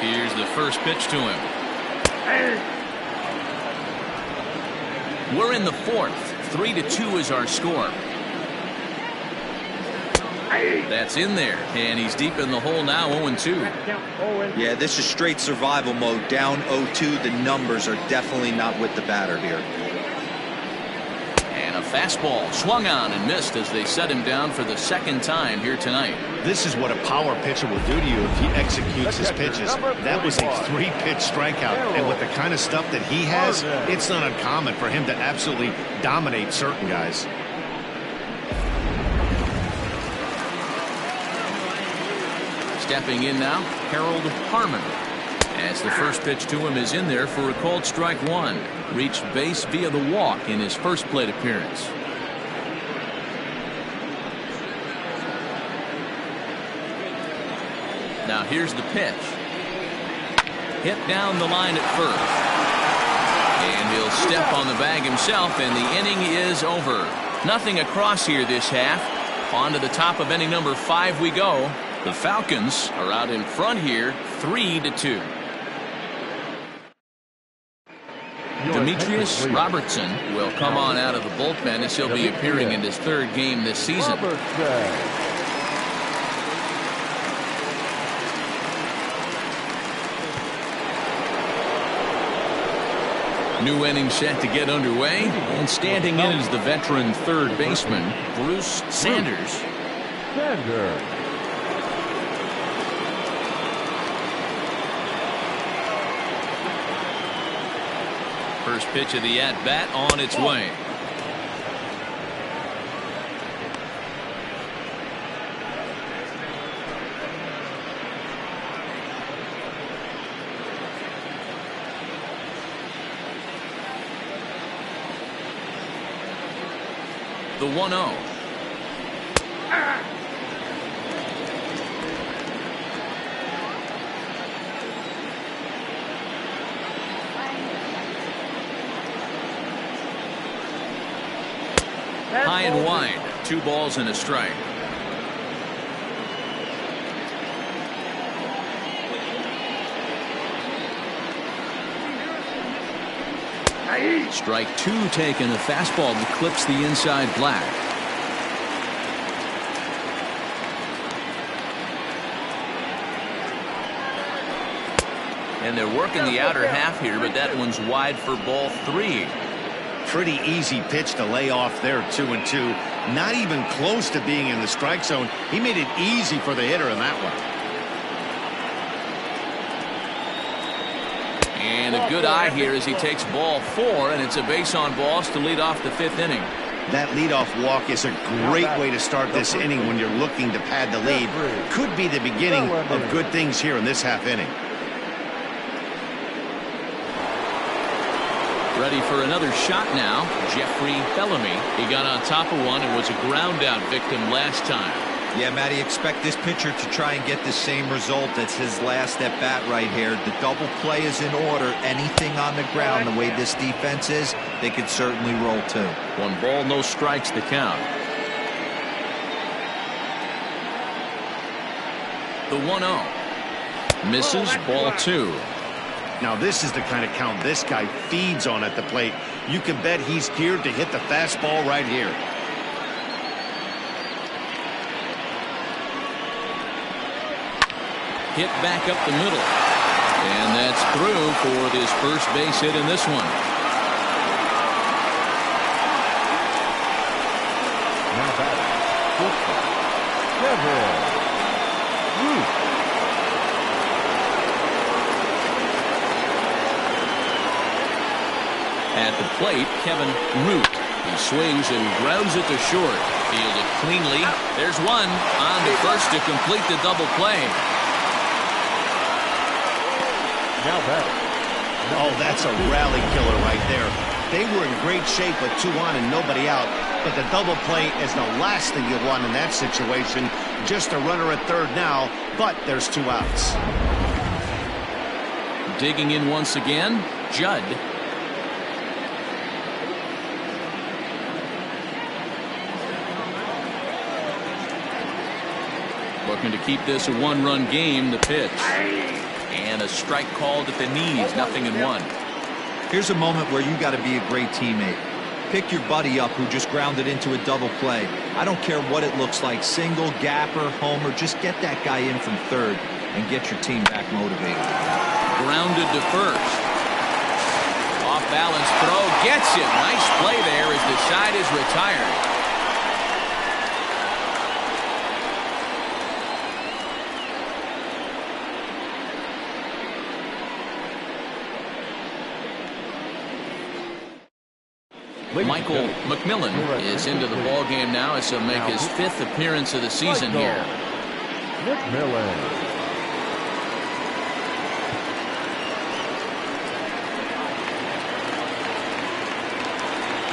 Here's the first pitch to him. We're in the 4th. 3-2 is our score. That's in there, and he's deep in the hole now, 0-2. Yeah, this is straight survival mode. Down 0-2. The numbers are definitely not with the batter here. And a fastball swung on and missed as they set him down for the 2nd time here tonight. This is what a power pitcher will do to you if he executes his pitches. That was a 3-pitch strikeout, and with the kind of stuff that he has, it's not uncommon for him to absolutely dominate certain guys. Stepping in now, Harold Harmon. As the first pitch to him is in there for a called strike 1. Reached base via the walk in his first plate appearance. Now here's the pitch. Hit down the line at first. And he'll step on the bag himself, and the inning is over. Nothing across here this half. On to the top of inning number 5 we go. The Falcons are out in front here, 3-2. Demetrius Robertson will come on out of the bullpen as he'll be appearing in his 3rd game this season. New inning set to get underway, and standing in is the veteran 3rd baseman, Bruce Sanders. First pitch of the at-bat on its way. The 1-0. High and wide. 2 balls and a strike. Strike 2 taken. A fastball that clips the inside black. And they're working the outer half here, but that one's wide for ball 3. Pretty easy pitch to lay off there, 2-2. Not even close to being in the strike zone. He made it easy for the hitter in that one. And a good eye here as he takes ball 4, and it's a base on balls to lead off the 5th inning. That leadoff walk is a great way to start this inning when you're looking to pad the lead. Could be the beginning of good things here in this half inning. Ready for another shot now, Jeffrey Bellamy. He got on top of one and was a ground out victim last time. Yeah, Matty, expect this pitcher to try and get the same result. That's his last at bat right here. The double play is in order. Anything on the ground, the way this defense is, they could certainly roll 2. 1 ball, no strikes the count. The 1-0. Misses, ball 2. Now this is the kind of count this guy feeds on at the plate. You can bet he's geared to hit the fastball right here. Hit back up the middle. And that's through for this first base hit in this one. Now batting, Kevin Root. At the plate, Kevin Root. He swings and grounds it to short. Fielded cleanly. There's one on to first to complete the double play. Now batting. Oh, that's a rally killer right there. They were in great shape with 2 on and nobody out. But the double play is the last thing you want in that situation. Just a runner at third now, but there's 2 outs. Digging in once again, Judd. Looking to keep this a 1-run game. The pitch. And a strike called at the knees. 0-1. Here's a moment where you got to be a great teammate. Pick your buddy up who just grounded into a double play. I don't care what it looks like, single, gapper, homer, just get that guy in from third and get your team back motivated. Grounded to first. Off balance throw, gets it. Nice play there as the side is retired. Michael McMillan is into the ball game now as he'll make his 5th appearance of the season here. McMillan.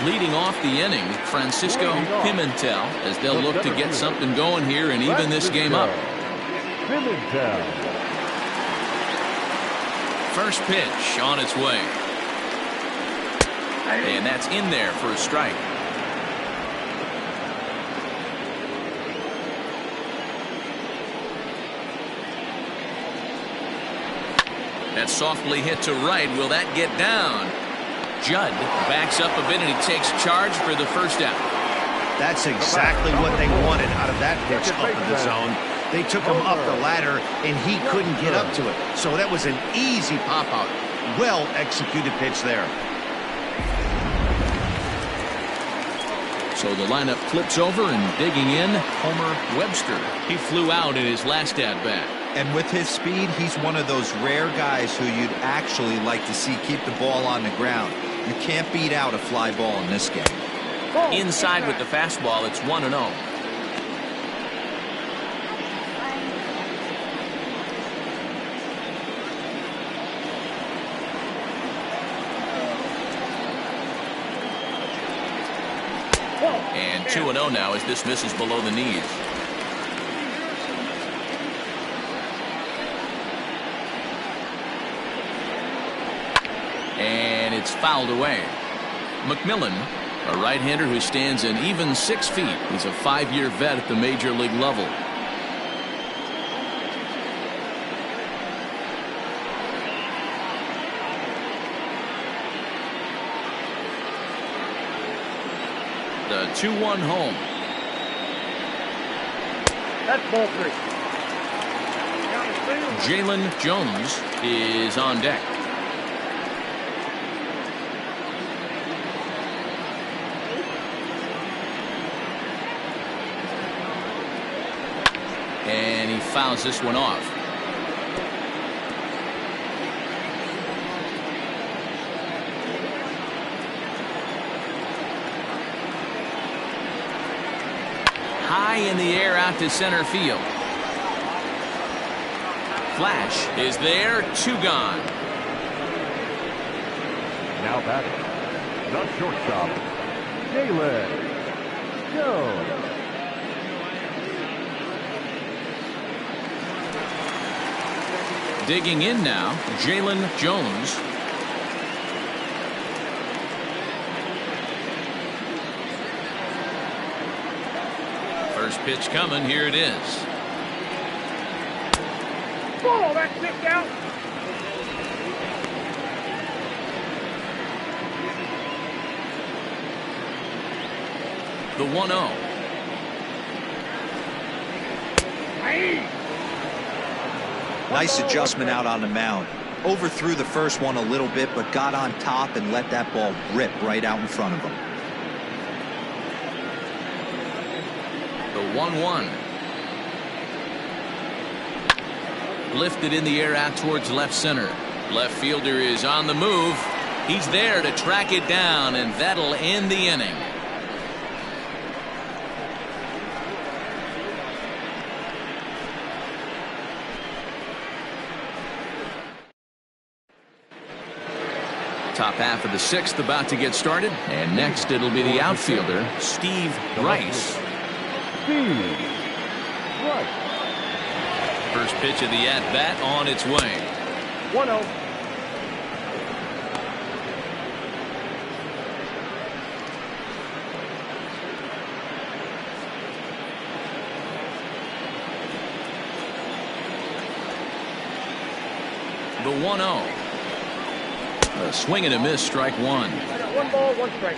Leading off the inning, Francisco Pimentel, as they'll look to get something going here and even this game up. Pimentel. First pitch on its way. And that's in there for a strike. That's softly hit to right. Will that get down? Judd backs up a bit and he takes charge for the first out. That's exactly what they wanted out of that pitch up in the zone. They took him up the ladder and he couldn't get up to it. So that was an easy pop out. Well executed pitch there. So the lineup flips over and digging in, Homer Webster. He flew out in his last at-bat. And with his speed, he's one of those rare guys who you'd actually like to see keep the ball on the ground. You can't beat out a fly ball in this game. Inside with the fastball, it's 1-0. And 2-0 now as this misses below the knees. And it's fouled away. McMillan, a right-hander who stands an even 6 feet. He's a 5-year vet at the major league level. The 2-1 home. That's ball 3. Jalen Jones is on deck. And he fouls this one off. High in the air out to center field. Flash is there, 2 gone. Now batting, the shortstop, Jalen Jones. Digging in now, Jalen Jones. First pitch coming, here it is. Ball, that's kicked out. The 1-0. Nice adjustment out on the mound. Overthrew the first one a little bit, but got on top and let that ball rip right out in front of him. The 1-1. Lifted in the air out towards left center. Left fielder is on the move. He's there to track it down, and that'll end the inning. Top half of the sixth about to get started. And next it'll be the outfielder, Steve Rice. Steve Rice. First pitch of the at-bat on its way. 1-0. The 1-0. A swing and a miss, strike one. I got 1 ball, 1 strike.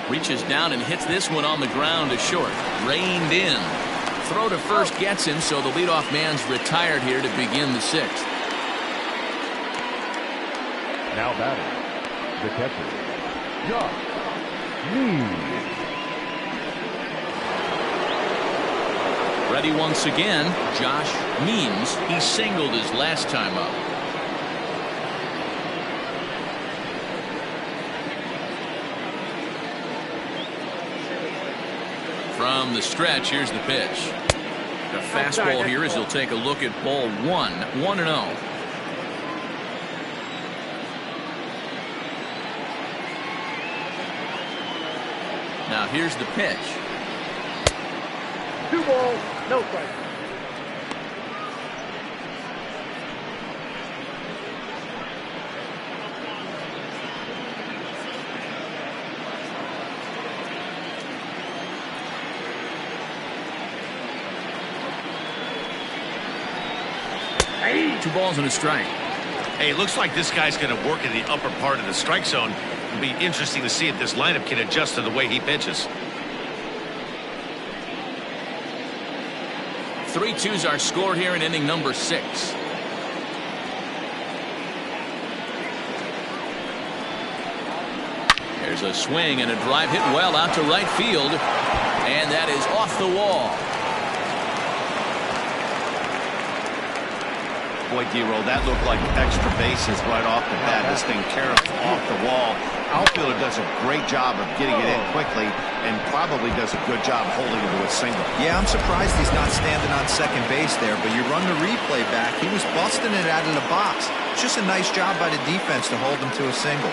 Reaches down and hits this one on the ground to short. Reined in. Throw to first gets him, so the leadoff man's retired here to begin the sixth. Now batting, the catcher, Josh Means. Ready once again, Josh Means. He singled his last time up. From the stretch, here's the pitch. The fastball here as he'll take a look at ball one. 1-0. Now here's the pitch. 2 balls, no strike. Hey, 2 balls and a strike. Hey, it looks like this guy's going to work in the upper part of the strike zone. It'll be interesting to see if this lineup can adjust to the way he pitches. 3-2's our score here in inning number 6. There's a swing and a drive hit well out to right field. And that is off the wall. Boy, D-Roll, that looked like extra bases right off the bat. This thing carried off the wall. Outfielder does a great job of getting it in quickly and probably does a good job holding it to a single. Yeah, I'm surprised he's not standing on second base there, but you run the replay back. He was busting it out of the box. It's just a nice job by the defense to hold him to a single.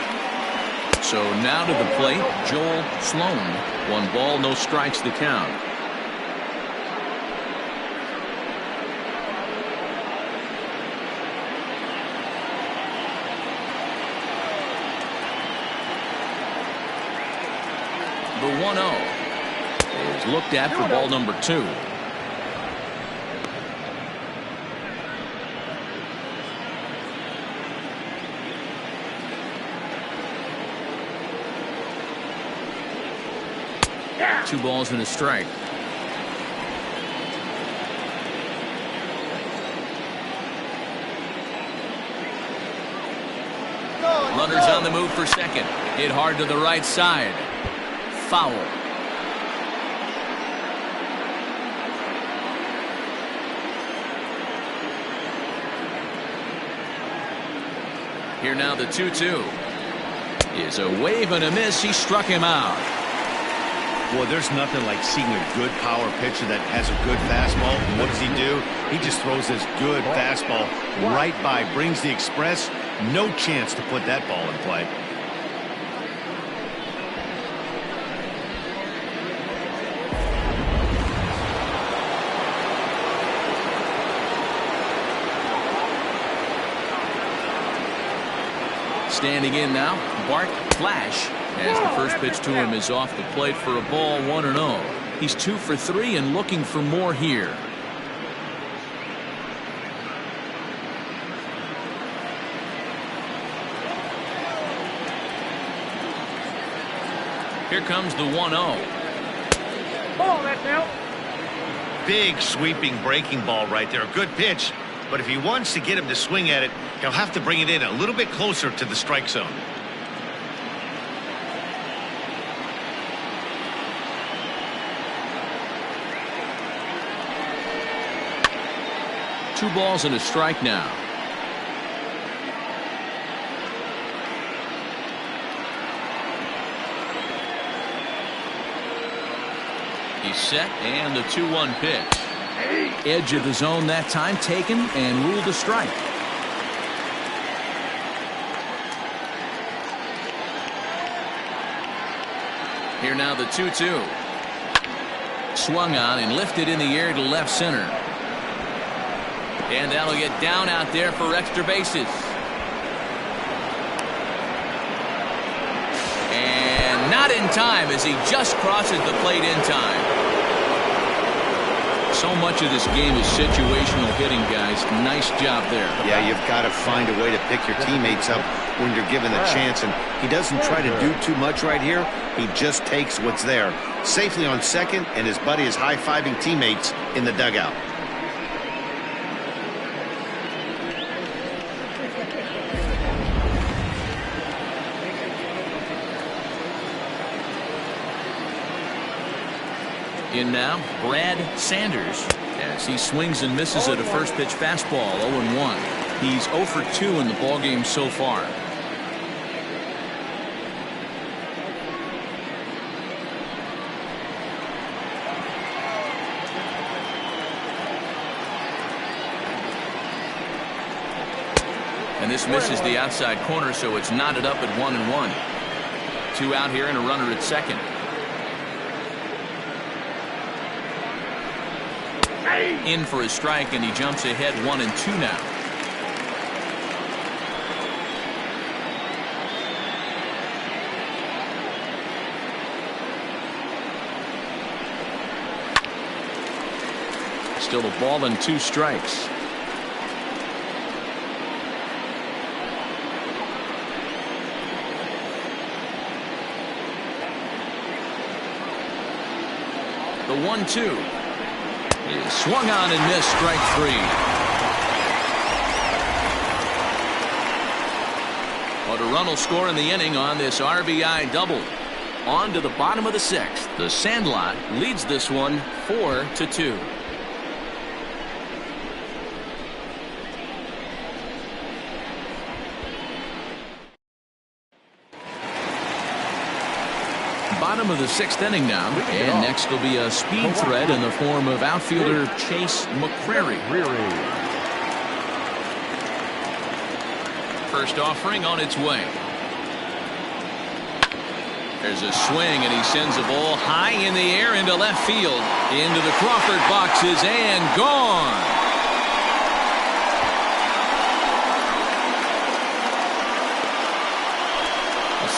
So now to the plate, Joel Sloan. 1 ball, no strikes the count. The 1-0 is looked at for ball number 2. Yeah. 2 balls and a strike. Runners on the move for second. Hit hard to the right side. Foul. Here now the 2-2 is a wave and a miss. He struck him out. Boy, there's nothing like seeing a good power pitcher that has a good fastball. And what does he do? He just throws this good fastball right by, brings the express. No chance to put that ball in play. Standing in now, Bart Flash, as the first pitch to him is off the plate for a ball. 1-0. He's 2 for 3 and looking for more here. Here comes the 1-0. Ball, that's out. Big sweeping breaking ball right there. A good pitch. But if he wants to get him to swing at it, he'll have to bring it in a little bit closer to the strike zone. Two balls and a strike now. He's set, and the 2-1 pitch. Edge of the zone that time taken and ruled a strike. Here now the 2-2. Swung on and lifted in the air to left center. And that'll get down out there for extra bases. And not in time as he just crosses the plate in time. So much of this game is situational hitting, guys. Nice job there. Yeah, you've got to find a way to pick your teammates up when you're given the chance, and he doesn't try to do too much right here. He just takes what's there. Safely on second, and his buddy is high-fiving teammates in the dugout. In now, Brad Sanders, as he swings and misses at a first pitch fastball, 0-1. He's 0 for 2 in the ballgame so far. And this misses the outside corner, so it's knotted up at 1-1. 2 out here and a runner at second. In for a strike, and he jumps ahead 1-2 now. Still a ball and 2 strikes. The 1-2. Is swung on and missed, strike 3. But a run will score in the inning on this RBI double. On to the bottom of the 6th. The Sandlot leads this one 4-2. Bottom of the 6th inning now, and next will be a speed threat in the form of outfielder Chase McCrary. First offering on its way. There's a swing, and he sends a ball high in the air into left field, into the Crawford boxes, and gone.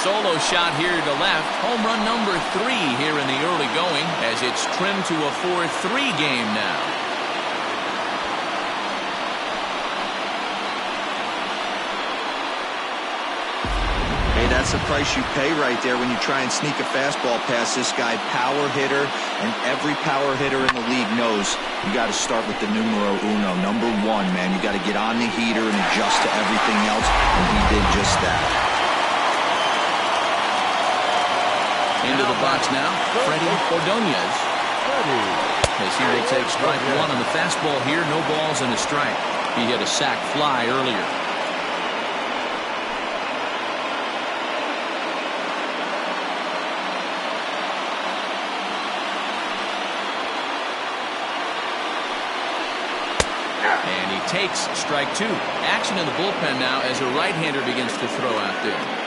Solo shot here to left. Home run number 3 here in the early going, as it's trimmed to a 4-3 game now. Hey, that's the price you pay right there when you try and sneak a fastball past this guy. Power hitter, and every power hitter in the league knows you got to start with the numero uno, number 1, man. You got to get on the heater and adjust to everything else, and he did just that. Into the box now, Freddie Ordonez. As he will take strike 1 on the fastball here. No balls and a strike. He hit a sac fly earlier. And he takes strike 2. Action in the bullpen now as a right-hander begins to throw out there.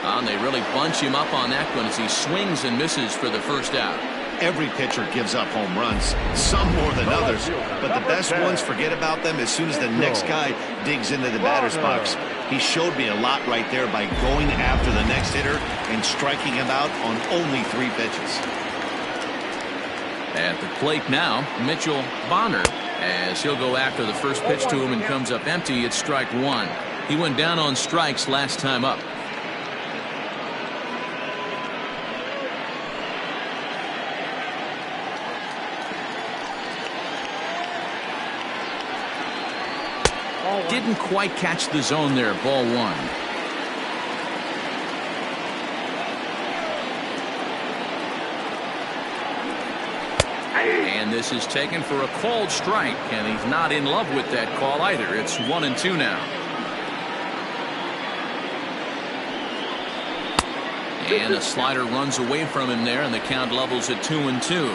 And they really bunch him up on that one as he swings and misses for the first out. Every pitcher gives up home runs, some more than others, but the best ones forget about them as soon as the next guy digs into the batter's box. He showed me a lot right there by going after the next hitter and striking him out on only 3 pitches. At the plate now, Mitchell Bonner, as he'll go after the first pitch to him and comes up empty. It's strike 1. He went down on strikes last time up. Didn't quite catch the zone there. Ball 1. And this is taken for a called strike, and he's not in love with that call either. It's 1-2 now. And a slider runs away from him there, and the count levels at 2-2.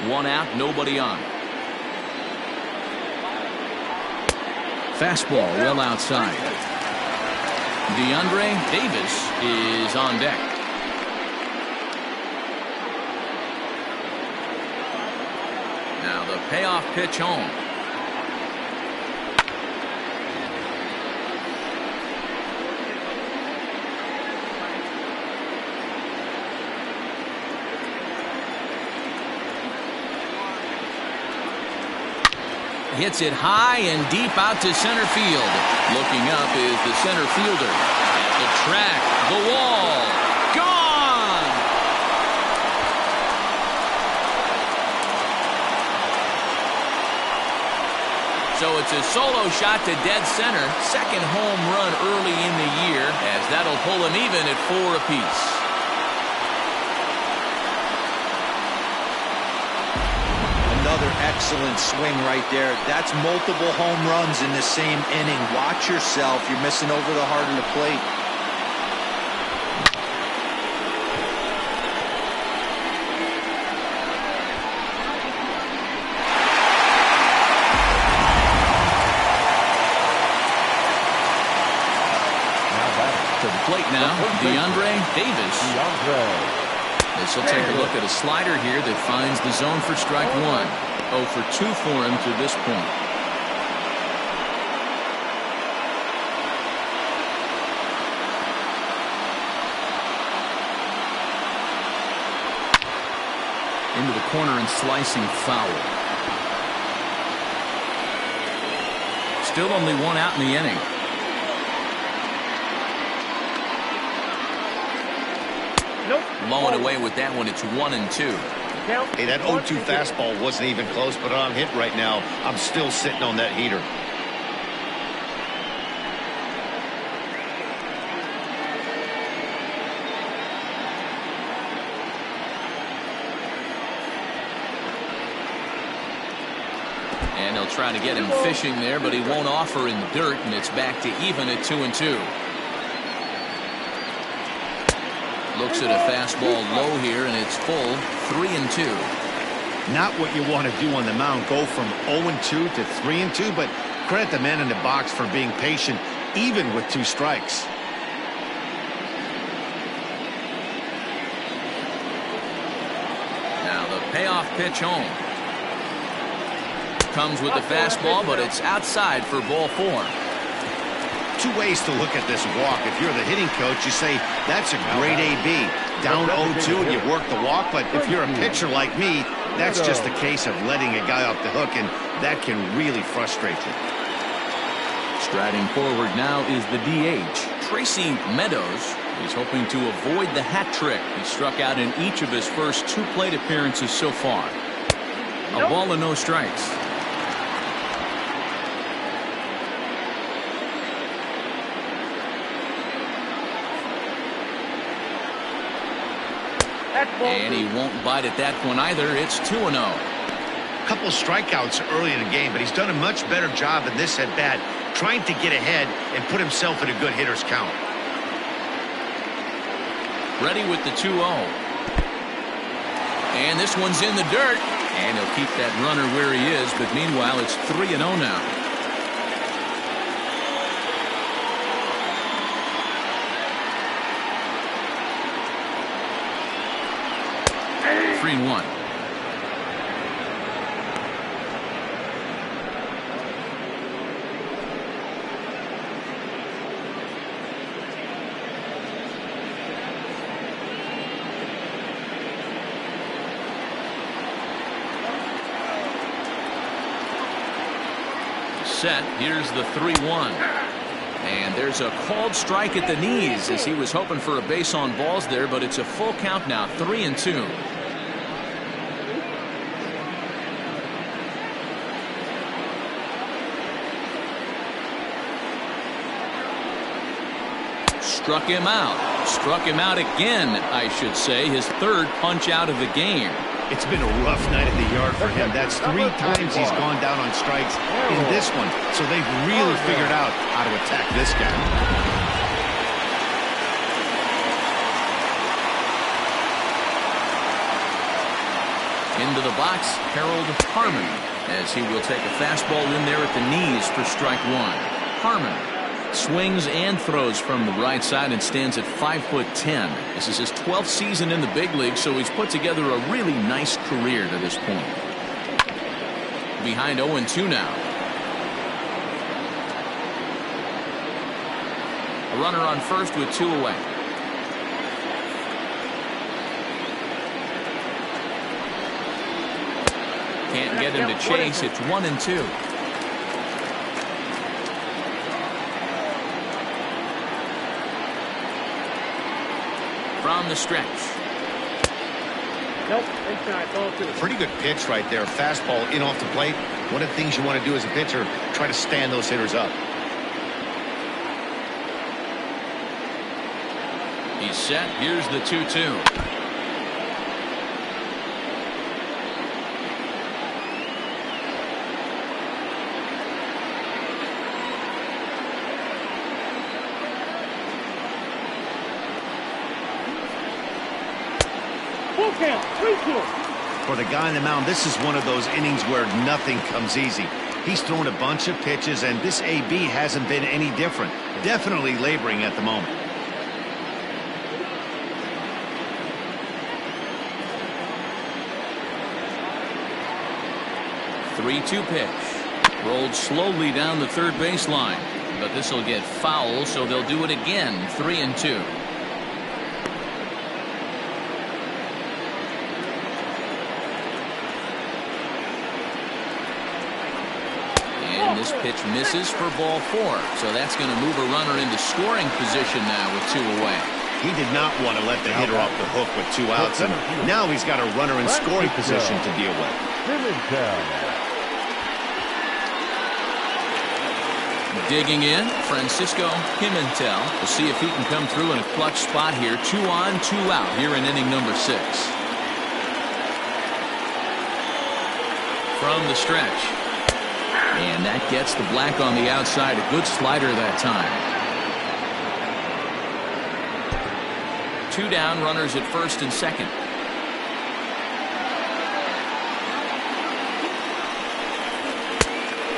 One out, nobody on. Fastball well outside. DeAndre Davis is on deck. Now the payoff pitch home. Hits it high and deep out to center field. Looking up is the center fielder. At the track, the wall, gone! So it's a solo shot to dead center. Second home run early in the year, as that'll pull him even at 4 apiece. Another excellent swing right there. That's multiple home runs in the same inning. Watch yourself. You're missing over the heart of the plate. To the plate now, DeAndre Davis. This will take a look at a slider here that finds the zone for strike 1. 0 for 2 for him to this point. Into the corner and slicing foul. Still only one out in the inning. Blowing away with that one. It's 1-2. Hey, that 0-2 fastball wasn't even close, but on hit right now, I'm still sitting on that heater. And they'll try to get him fishing there, but he won't offer in the dirt, and it's back to even at 2-2. Looks at a fastball low here, and it's full. 3-2. Not what you want to do on the mound. Go from 0-2 to 3-2, but credit the man in the box for being patient, even with 2 strikes. Now the payoff pitch home. Comes with the fastball, but it's outside for ball 4. 2 ways to look at this walk. If you're the hitting coach, you say, that's a great AB. Down 0-2 and you work the walk, but if you're a pitcher like me, that's just a case of letting a guy off the hook, and that can really frustrate you. Striding forward now is the DH, Tracy Meadows. He's hoping to avoid the hat trick. He struck out in each of his first 2 plate appearances so far. A ball and no strikes. And he won't bite at that one either. It's 2-0. Couple strikeouts early in the game, but he's done a much better job in this at bat, trying to get ahead and put himself in a good hitter's count. Ready with the 2-0. And this one's in the dirt. And he'll keep that runner where he is, but meanwhile it's 3-0 now. Three and 1. Set. Here's the 3-1. And there's a called strike at the knees as he was hoping for a base on balls there, but it's a full count now. 3-2. Struck him out. Struck him out again, I should say. His 3rd punch out of the game. It's been a rough night at the yard for him. That's 3 times he's gone down on strikes in this one. So they've really figured out how to attack this guy. Into the box, Harold Harmon, as he will take a fastball in there at the knees for strike 1. Harmon swings and throws from the right side and stands at 5'10". This is his 12th season in the big league, so he's put together a really nice career to this point. Behind 0-2 now. A runner on first with 2 away. Can't get him to chase. It's 1-2. From the stretch. Nope, ball 2. Pretty good pitch right there. Fastball in off the plate. One of the things you want to do as a pitcher, try to stand those hitters up. He's set. Here's the 2-2. For the guy on the mound, this is one of those innings where nothing comes easy. He's thrown a bunch of pitches, and this AB hasn't been any different. Definitely laboring at the moment. Three-two pitch. Rolled slowly down the third baseline, but this will get foul, so they'll do it again. 3-2. This pitch misses for ball 4, so that's going to move a runner into scoring position now with 2 away. He did not want to let the hitter off the hook with 2 outs, and now he's got a runner in scoring position to deal with. Digging in, Francisco Pimentel. We'll see if he can come through in a clutch spot here. 2 on, 2 out here in inning number 6. From the stretch. And that gets the black on the outside. A good slider that time. 2 down, runners at first and second.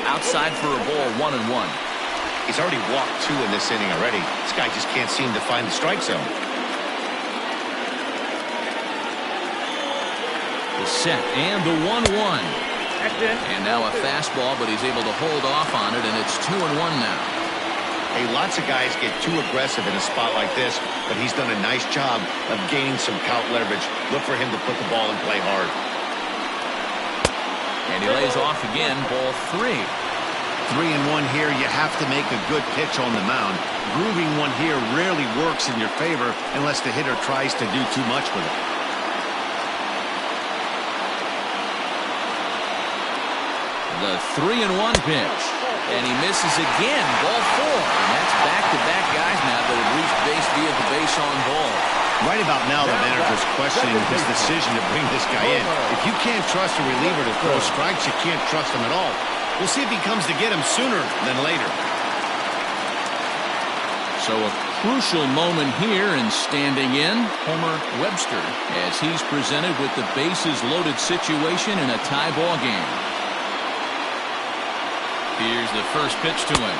Outside for a ball, 1-1. He's already walked 2 in this inning already. This guy just can't seem to find the strike zone. The set and the 1-1. And now a fastball, but he's able to hold off on it, and it's 2-1 now. Hey, lots of guys get too aggressive in a spot like this, but he's done a nice job of gaining some count leverage. Look for him to put the ball and play hard. And he lays off again, ball 3. 3-1 here. You have to make a good pitch on the mound. Grooving one here rarely works in your favor unless the hitter tries to do too much with it. The 3-1 pitch, and he misses again. Ball 4, and that's back-to-back guys now that have reached base via the base on ball. Right about now, the manager's questioning his decision to bring this guy in. If you can't trust a reliever to throw strikes, you can't trust him at all. We'll see if he comes to get him sooner than later. So a crucial moment here, and standing in, Homer Webster, as he's presented with the bases-loaded situation in a tie ball game. Here's the first pitch to him.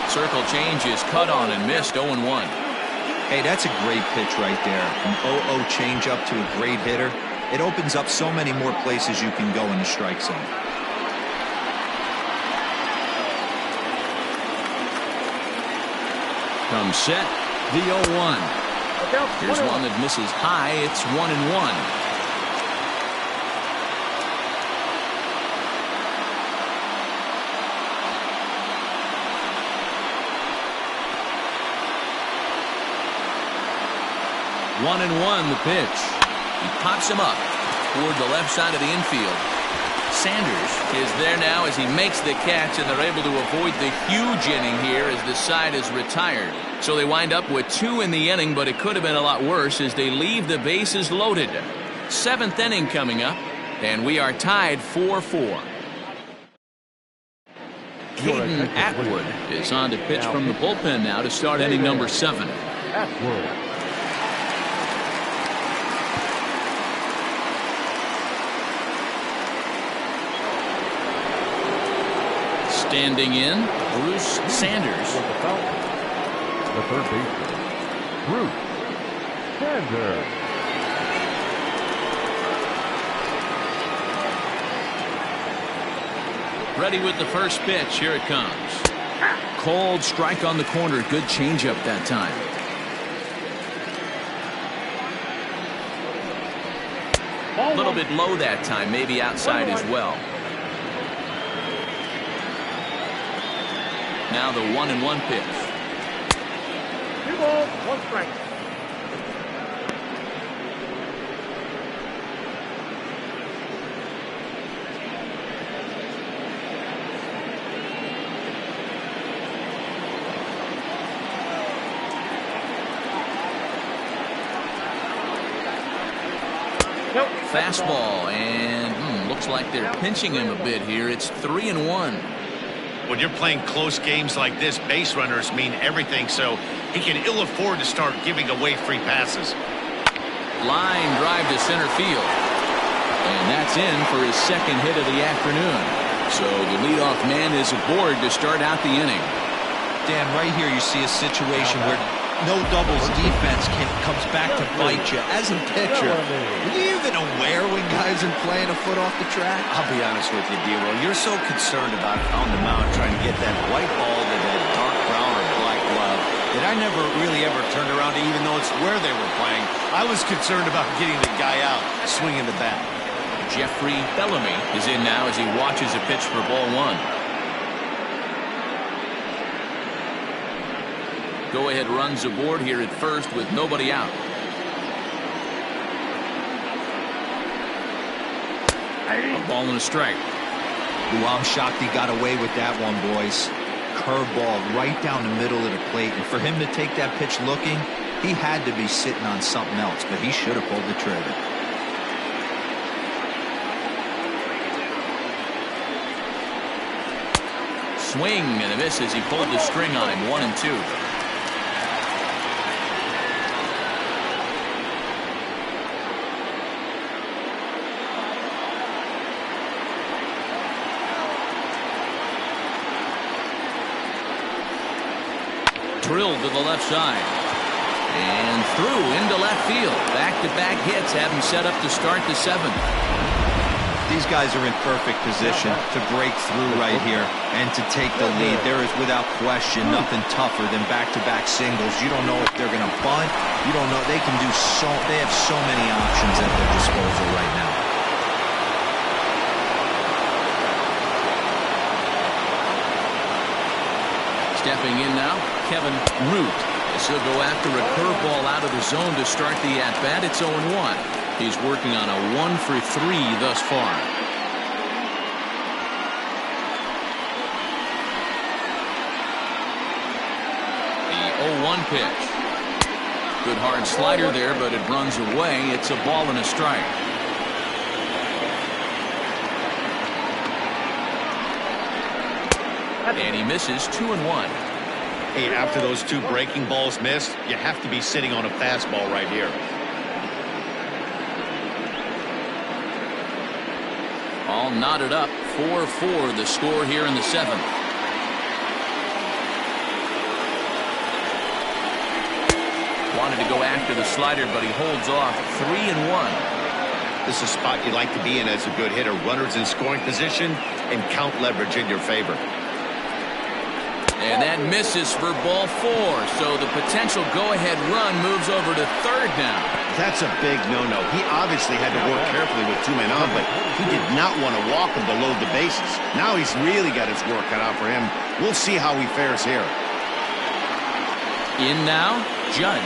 Circle change is cut on and missed. 0-1. Hey, that's a great pitch right there. An 0-0 change up to a great hitter. It opens up so many more places you can go in the strike zone. Comes set, the 0-1. Here's one that misses high. It's 1-1. 1-1 the pitch. He pops him up toward the left side of the infield. Sanders is there now as he makes the catch, and they're able to avoid the huge inning here as the side is retired. So they wind up with 2 in the inning, but it could have been a lot worse as they leave the bases loaded. 7th inning coming up, and we are tied 4-4. Caden Atwood is on to pitch from the bullpen now to start inning number 7. Atwood. Standing in, Bruce Sanders. The third baseman, Bruce Sanders. Ready with the first pitch. Here it comes. Cold strike on the corner. Good changeup that time. A little bit low that time, maybe outside as well. Now the 1-1 pitch. 2 balls, 1 strike. Fastball, and looks like they're pinching him a bit here. It's 3-1. When you're playing close games like this, base runners mean everything, so he can ill afford to start giving away free passes. Line drive to center field. And that's in for his second hit of the afternoon. So the leadoff man is aboard to start out the inning. Dan, right here you see a situation where no doubles defense comes back to bite you. As a pitcher, are you even aware when guys are playing a foot off the track? I'll be honest with you, D-Will. You're so concerned about on the mound trying to get that white ball to that dark brown or black glove that I never really ever turned around to even know it's where they were playing. I was concerned about getting the guy out, swinging the bat. Jeffrey Bellamy is in now as he watches a pitch for ball 1. Go-ahead runs aboard here at first with nobody out. A ball and a strike. Ooh, I'm shocked he got away with that one, boys. Curveball right down the middle of the plate. And for him to take that pitch looking, he had to be sitting on something else, but he should have pulled the trigger. Swing and a miss as he pulled the string on him. 1-2. Drilled to the left side. And through into left field. Back-to-back hits have him set up to start the 7th. These guys are in perfect position to break through right here and to take the lead. There is without question nothing tougher than back-to-back singles. You don't know if they're going to bunt. You don't know. They can do they have so many options at their disposal right now. Stepping in now, Kevin Root. As he'll go after a curveball out of the zone to start the at-bat. It's 0-1. He's working on a 1-for-3 thus far. The 0-1 pitch. Good hard slider there, but it runs away. It's a ball and a strike. And he misses 2-1. Hey, after those 2 breaking balls missed, you have to be sitting on a fastball right here. All knotted up. 4-4 the score here in the 7th. Wanted to go after the slider, but he holds off. 3-1. This is a spot you like to be in as a good hitter. Runners in scoring position and count leverage in your favor. And that misses for ball 4. So the potential go-ahead run moves over to third now. That's a big no-no. He obviously had to work carefully with 2 men on, but he did not want to walk him to load the bases. Now he's really got his work cut out for him. We'll see how he fares here. In now, Judd.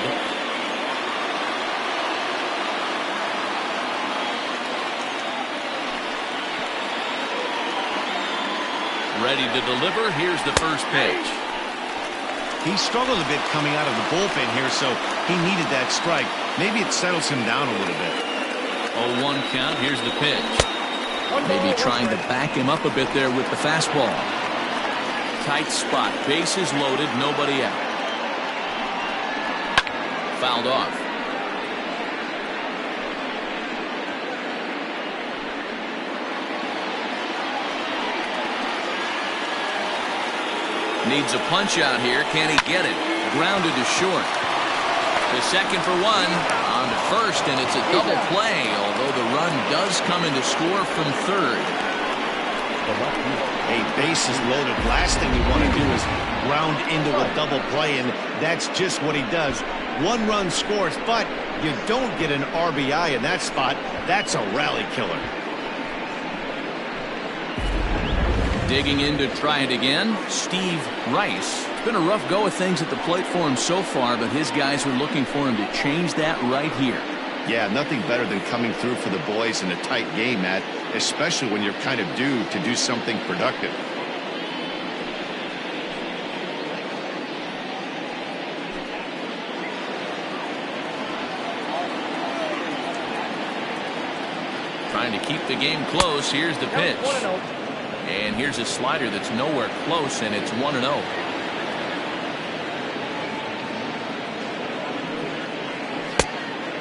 Ready to deliver. Here's the first pitch. He struggled a bit coming out of the bullpen here, so he needed that strike. Maybe it settles him down a little bit. 0-1 count. Here's the pitch. Maybe trying to back him up a bit there with the fastball. Tight spot. Bases loaded. Nobody out. Fouled off. Needs a punch out here. Can he get it? Grounded to short. The second for one. On to first, and it's a double play, although the run does come in to score from third. A bases loaded. Last thing you want to do is ground into a double play, and that's just what he does. One run scores, but you don't get an RBI in that spot. That's a rally killer. Digging in to try it again, Steve Rice. It's been a rough go of things at the plate for him so far, but his guys are looking for him to change that right here. Yeah, nothing better than coming through for the boys in a tight game, Matt, especially when you're kind of due to do something productive. Trying to keep the game close. Here's the pitch. And here's a slider that's nowhere close, and it's 1-0.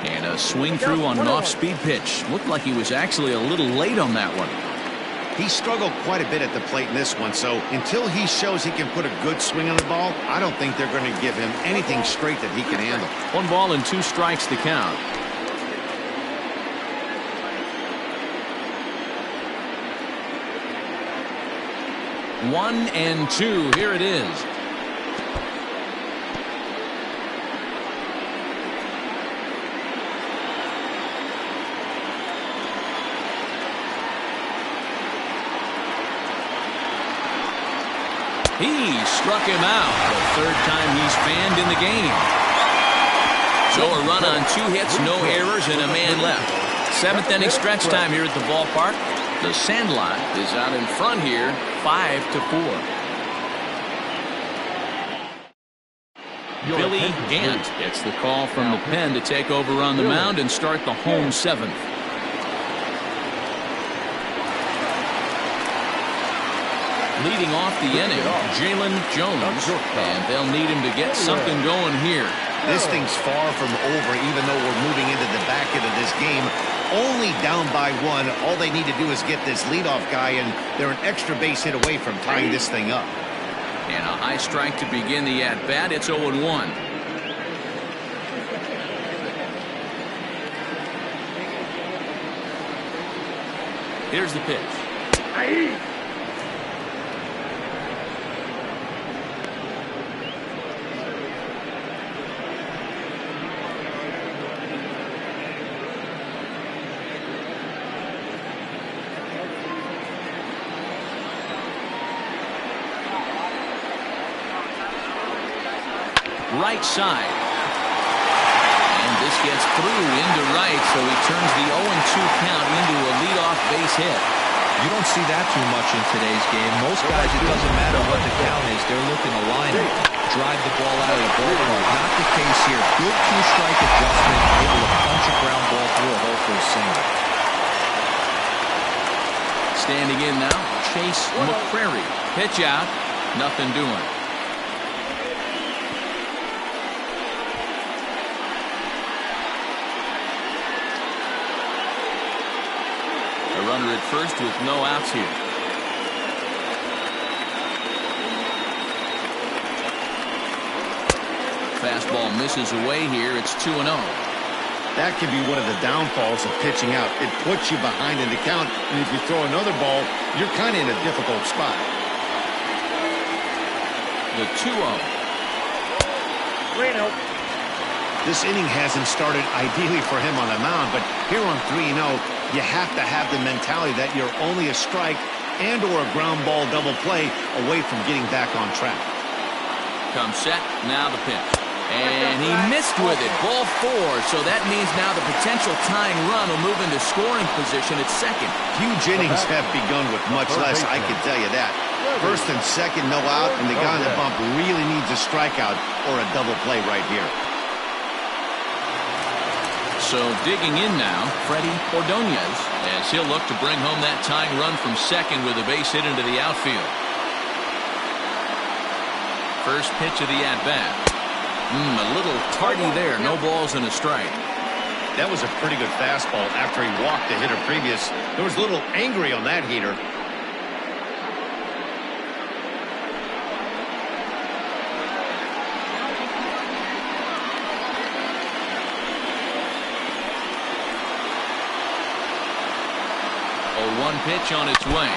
And a swing through on an off-speed pitch. Looked like he was actually a little late on that one. He struggled quite a bit at the plate in this one, so until he shows he can put a good swing on the ball, I don't think they're going to give him anything straight that he can handle. 1 ball and 2 strikes to count. One and two. Here it is. He struck him out. The third time he's fanned in the game. So a run on 2 hits, no errors, and a man left. 7th inning stretch time here at the ballpark. The Sandlot is out in front here, 5-4. Billy Gant gets the call from the pen to take over on the mound and start the home 7th. Leading off the inning, Jalen Jones, and they'll need him to get something going here. This thing's far from over, even though we're moving into the back end of this game. Only down by 1. All they need to do is get this leadoff guy, and they're an extra base hit away from tying this thing up. And a high strike to begin the at-bat. It's 0-1. Here's the pitch. Right side. And this gets through into right, so he turns the 0-2 count into a leadoff base hit. You don't see that too much in today's game. Most guys, it doesn't matter what the count is. They're looking to line it, drive the ball out of the ballpark. Not the case here. Good 2-strike adjustment, able to punch a ground ball through a hole for a single. Standing in now, Chase McCrary. Pitch out, nothing doing. Runner at first with no outs here. Fastball misses away here. It's 2-0. That could be one of the downfalls of pitching out. It puts you behind in the count, and if you throw another ball, you're kind of in a difficult spot. The 2-0. This inning hasn't started ideally for him on the mound, but here on 3-0, you have to have the mentality that you're only a strike and or a ground ball double play away from getting back on track. Comes set, now the pitch. And he missed with it. Ball 4, so that means now the potential tying run will move into scoring position at second. Huge innings have begun with much less, I can tell you that. First and second, no out, and the guy on the bump really needs a strikeout or a double play right here. So digging in now, Freddie Ordonez, as he'll look to bring home that tying run from second with a base hit into the outfield. First pitch of the at-bat. A little tardy there. No balls and a strike. That was a pretty good fastball after he walked the hitter previous. There was a little angry on that heater. One pitch on its way.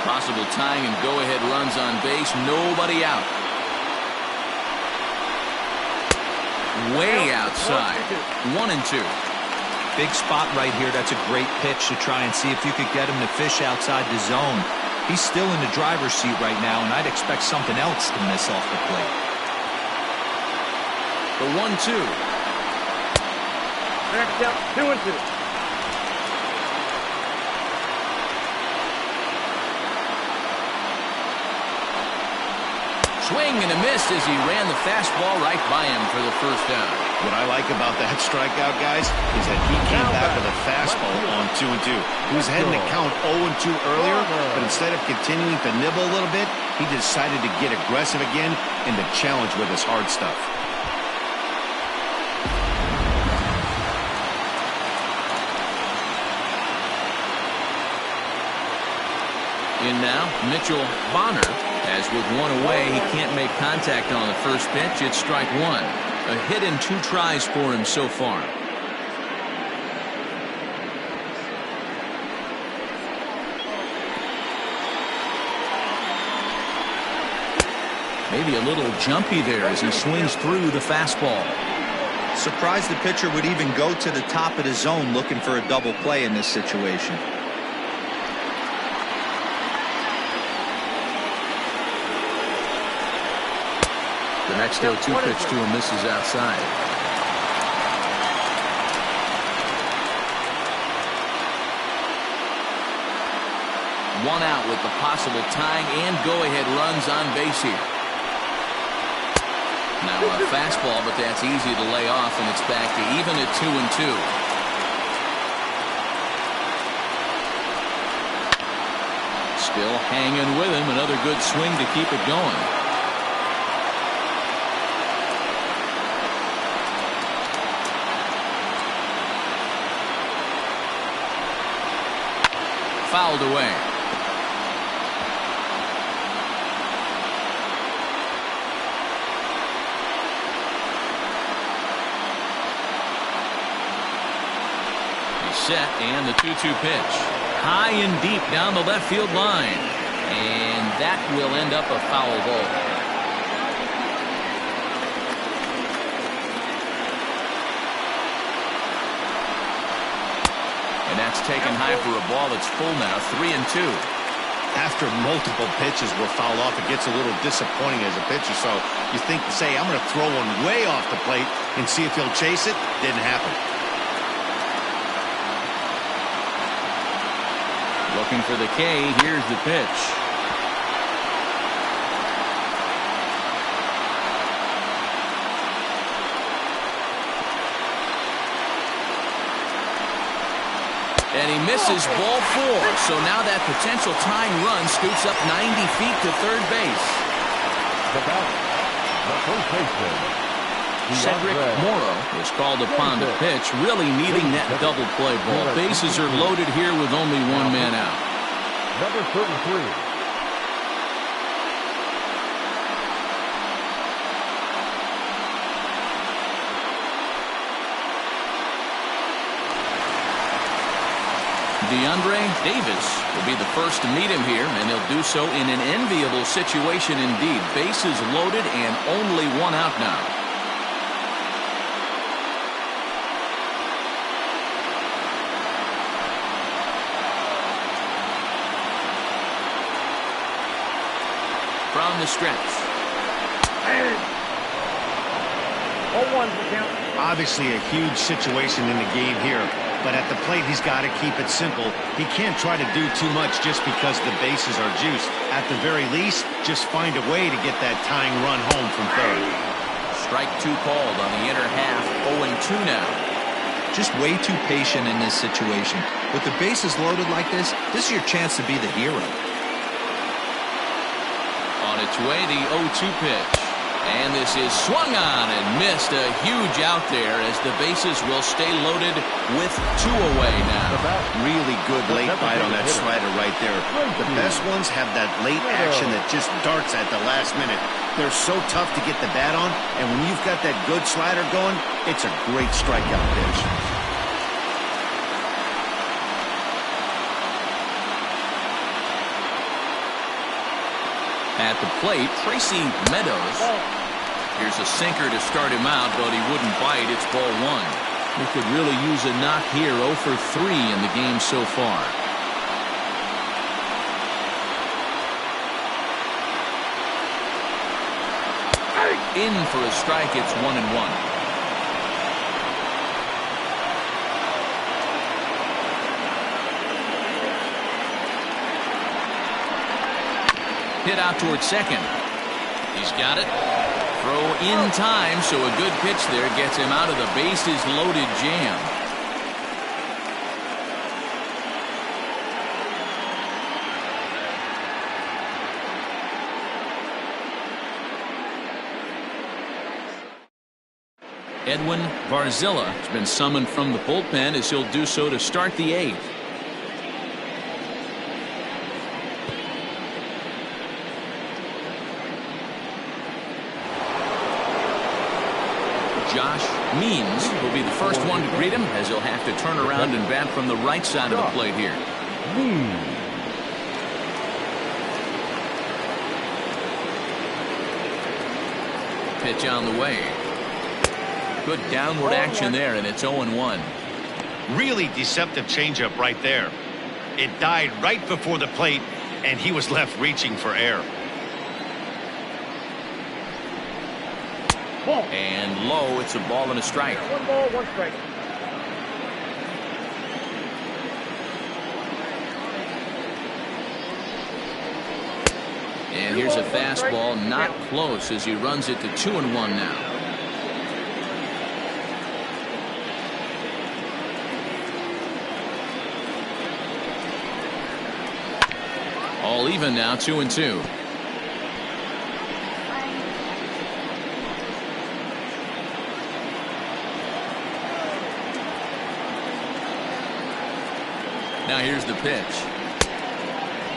Possible tying and go-ahead runs on base. Nobody out. Way outside. 1-2. Big spot right here. That's a great pitch to try and see if you could get him to fish outside the zone. He's still in the driver's seat right now, and I'd expect something else to miss off the plate. The 1-2. Next out, 2-2. Swing and a miss as he ran the fastball right by him for the first down. What I like about that strikeout, guys, is that he came back with a fastball on 2-2. He was heading to count 0-2 earlier, but instead of continuing to nibble a little bit, he decided to get aggressive again and to challenge with his hard stuff. In now, Mitchell Bonner, as with one away, he can't make contact on the first pitch. It's strike one. A hit in 2 tries for him so far. Maybe a little jumpy there as he swings through the fastball. Surprised the pitcher would even go to the top of the zone looking for a double play in this situation. The next 0-2 pitch to him misses outside. One out with the possible tying and go-ahead runs on base here. Now a fastball, but that's easy to lay off, and it's back to even at 2-2. Still hanging with him. Another good swing to keep it going. Fouled away. He's set, and the 2-2 pitch. High and deep down the left field line. And that will end up a foul ball. And that's taken high for a ball that's full now. 3-2. After multiple pitches were fouled off, it gets a little disappointing as a pitcher. So you think to say, I'm going to throw one way off the plate and see if he'll chase it. Didn't happen. Looking for the K. Here's the pitch. And he misses ball 4. So now that potential tying run scoots up 90 feet to third base. The batter, the first baseman, Cedric Morrow is called upon to pitch, really needing that double play ball. Bases are loaded here with only one man out. Number 33. DeAndre Davis will be the first to meet him here, and he'll do so in an enviable situation indeed. Bases loaded and only one out now. From the stretch. 0-1 the count. Obviously a huge situation in the game here. but at the plate, he's got to keep it simple. He can't try to do too much just because the bases are juiced. At the very least, just find a way to get that tying run home from third. Strike 2 called on the inner half. 0-2 now. Just way too patient in this situation. With the bases loaded like this is your chance to be the hero. On its way, the 0-2 pitch. And this is swung on and missed. A huge out there as the bases will stay loaded with 2 away now. Really good late bite on that slider right there. The best ones have that late action that just darts at the last minute. They're so tough to get the bat on, and when you've got that good slider going, it's a great strikeout pitch. At the plate, Tracy Meadows. Here's a sinker to start him out, but he wouldn't bite. It's ball 1. He could really use a knock here. 0 for 3 in the game so far. In for a strike. It's 1-1. Hit out towards second. He's got it. Throw in time, so a good pitch there gets him out of the bases loaded jam. Edwin Varzilla has been summoned from the bullpen as he'll do so to start the 8th. Josh Means will be the first one to greet him as he'll have to turn around and bat from the right side of the plate here. Pitch on the way. Good downward action there, and it's 0-1. Really deceptive changeup right there. It died right before the plate, and he was left reaching for air. And low, it's a ball and a strike. 1 ball, 1 strike. And here's a fastball, not close, as he runs it to 2-1 now. All even now, 2-2. Now here's the pitch.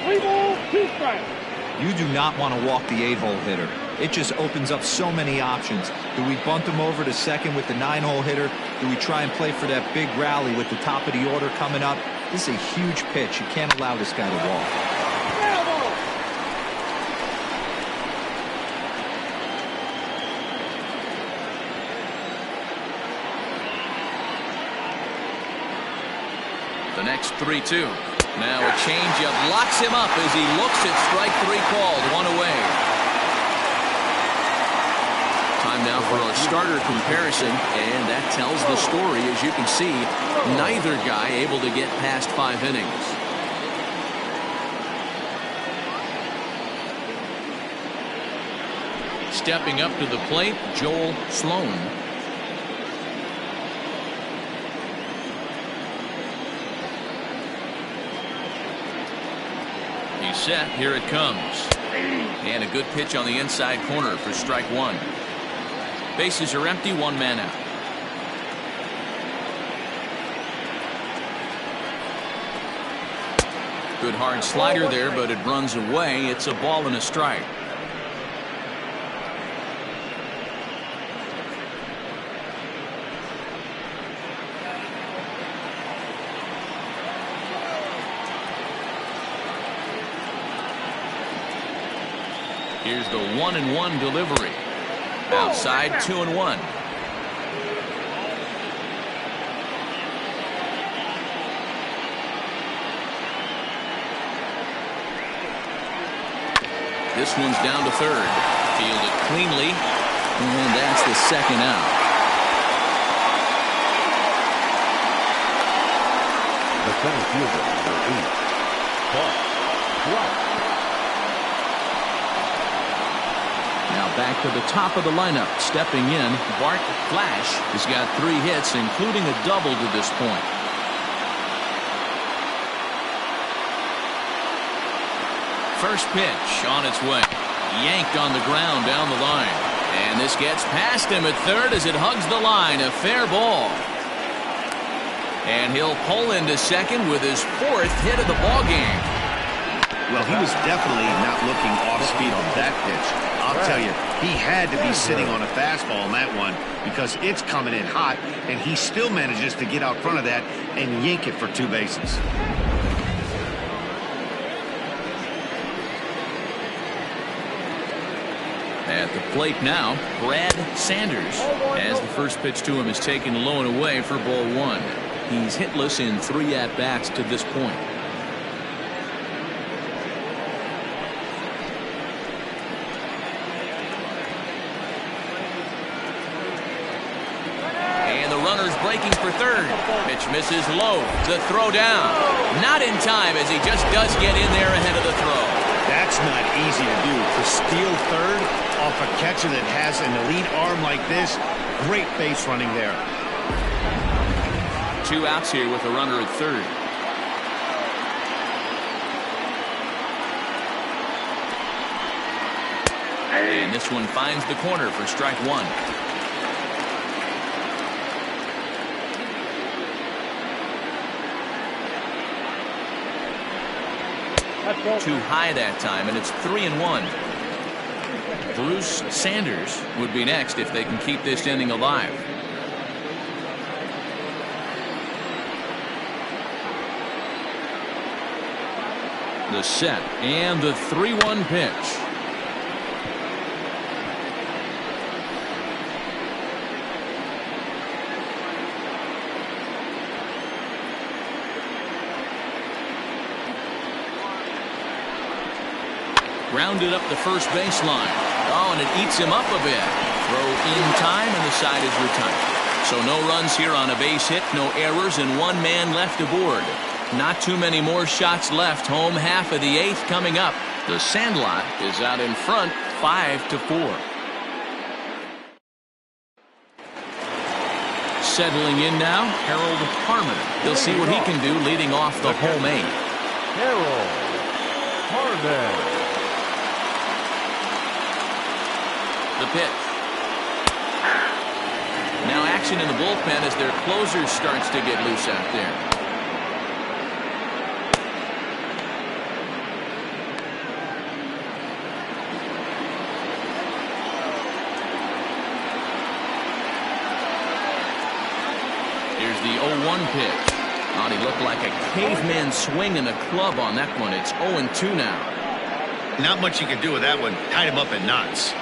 3 balls, 2 strikes. You do not want to walk the 8-hole hitter. It just opens up so many options. Do we bunt him over to second with the 9-hole hitter? Do we try and play for that big rally with the top of the order coming up? This is a huge pitch. You can't allow this guy to walk. The next 3-2. Now a changeup locks him up as he looks at strike 3 called. 1 away. Time now for our starter comparison, and that tells the story. As you can see, neither guy able to get past 5 innings. Stepping up to the plate, Joel Sloan. He's set. Here it comes. And a good pitch on the inside corner for strike 1. Bases are empty, 1 man out. Good hard slider there, but it runs away. It's a ball and a strike. Here's the 1-1 delivery. Outside, 2-1. This one's down to third. Fielded cleanly, and that's the second out. center fielder, number 8, Bart Flash. Now back to the top of the lineup. Stepping in, Bart Flash has got 3 hits, including a double to this point. First pitch on its way. Yanked on the ground down the line. And this gets past him at third as it hugs the line. A fair ball. And he'll pull into second with his 4th hit of the ball game. Well, he was definitely not looking off speed on that pitch. I'll tell you, he had to be sitting on a fastball on that one because it's coming in hot, and he still manages to get out front of that and yank it for 2 bases. At the plate now, Brad Sanders, as the first pitch to him is taken low and away for ball 1. He's hitless in 3 at-bats to this point. And the runner's breaking for third. Pitch misses low. The throw down. Not in time as he just does get in there ahead of the throw. That's not easy to do. To steal third off a catcher that has an elite arm like this, great base running there. 2 outs here with a runner at third. And this one finds the corner for strike 1. Too high that time, and it's 3-1. Bruce Sanders would be next if they can keep this inning alive. The set and the 3-1 pitch. Grounded up the first baseline. Oh, and it eats him up a bit. Throw in time, and the side is retired. So no runs here on a base hit, no errors, and 1 man left aboard. Not too many more shots left. Home half of the 8th coming up. The Sandlot is out in front, 5-4. Settling in now, Harold Harmon. He'll see what he can do leading off the home 8. Harold Harmon. The pitch. Now action in the bullpen as their closer starts to get loose out there. Here's the 0-1 pitch. Oh, he looked like a caveman swinging a club on that one. It's 0-2 now. Not much you can do with that one. Tied him up in knots.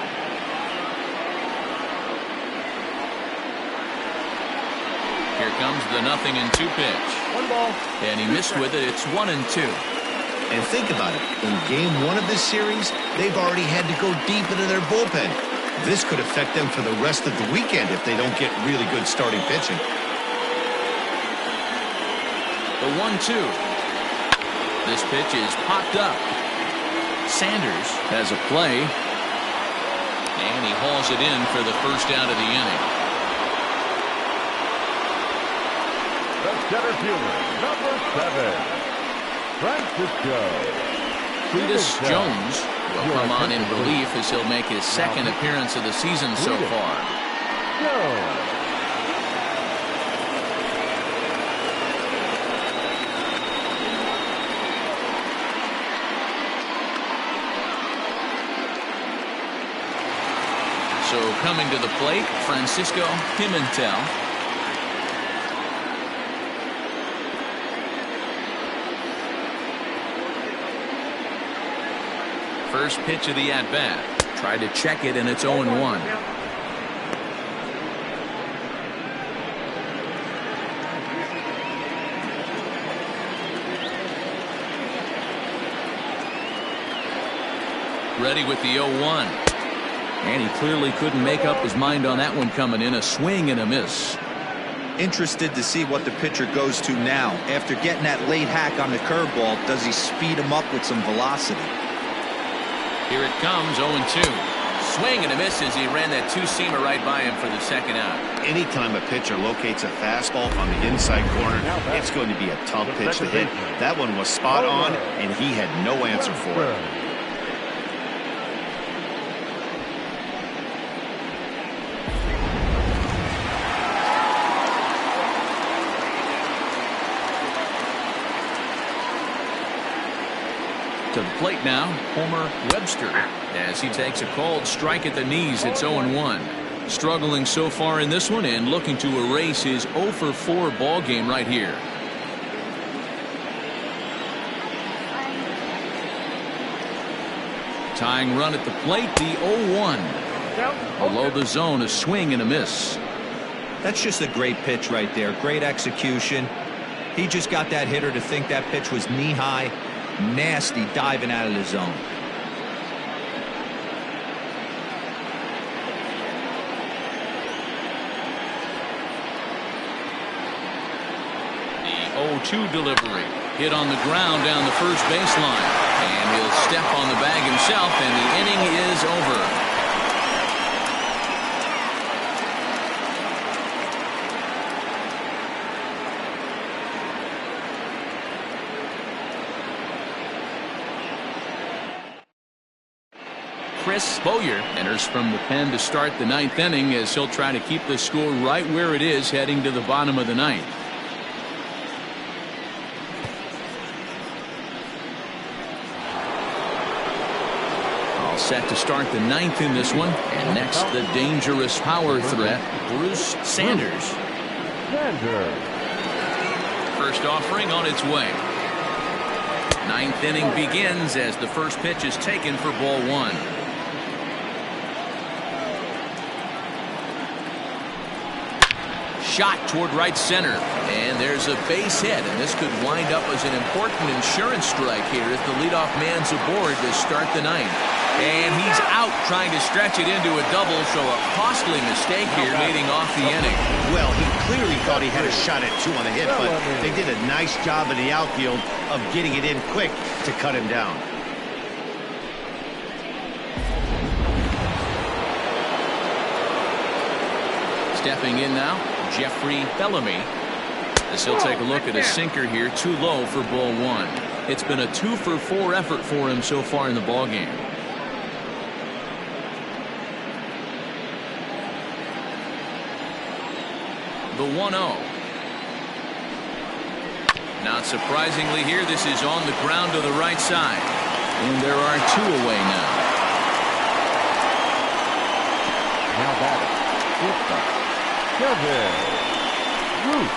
Here comes the 0-2 pitch. 1 ball. And he missed with it. It's 1-2. And think about it. In game 1 of this series, they've already had to go deep into their bullpen. This could affect them for the rest of the weekend if they don't get really good starting pitching. The 1-2. This pitch is popped up. Sanders has a play. And he hauls it in for the first out of the inning. The center fielder, number 7, Francisco. Cletus Jones will come on in relief as he'll make his 2nd appearance of the season so far. Jones. So coming to the plate, Francisco Pimentel. First pitch of the at-bat. Tried to check it, and it's 0-1. Ready with the 0-1. And he clearly couldn't make up his mind on that one coming in. A swing and a miss. Interested to see what the pitcher goes to now. After getting that late hack on the curveball, does he speed him up with some velocity? Here it comes, 0-2. Swing and a miss as he ran that two-seamer right by him for the second out. Anytime a pitcher locates a fastball on the inside corner, it's going to be a tough pitch to hit. That one was spot on, and he had no answer for it. To the plate now, Homer Webster, as he takes a called strike at the knees. It's 0-1. Struggling so far in this one and looking to erase his 0-for-4 ball game right here. Tying run at the plate, the 0-1. Below the zone, a swing and a miss. That's just a great pitch right there. Great execution. He just got that hitter to think that pitch was knee-high. Nasty diving out of the zone. The 0-2 delivery. Hit on the ground down the first baseline. And he'll step on the bag himself, and the inning is over. Chris Bowyer enters from the pen to start the ninth inning, as he'll try to keep the score right where it is heading to the bottom of the ninth. All set to start the ninth in this one. And next, the dangerous power threat, Bruce Sanders. First offering on its way. Ninth inning begins as the first pitch is taken for ball one. Shot toward right center, and there's a base hit, and this could wind up as an important insurance strike here if the leadoff man's aboard to start the ninth. And he's out trying to stretch it into a double, so a costly mistake here leading off the inning. Well, he clearly thought he had a shot at two on the hit, but they did a nice job in the outfield of getting it in quick to cut him down. Stepping in now, Jeffrey Bellamy. As he'll take a look at a sinker here, too low for ball one. It's been a 2-for-4 effort for him so far in the ballgame. The 1-0. Not surprisingly here, this is on the ground to the right side. And there are two away now. Now batting, Kevin Root.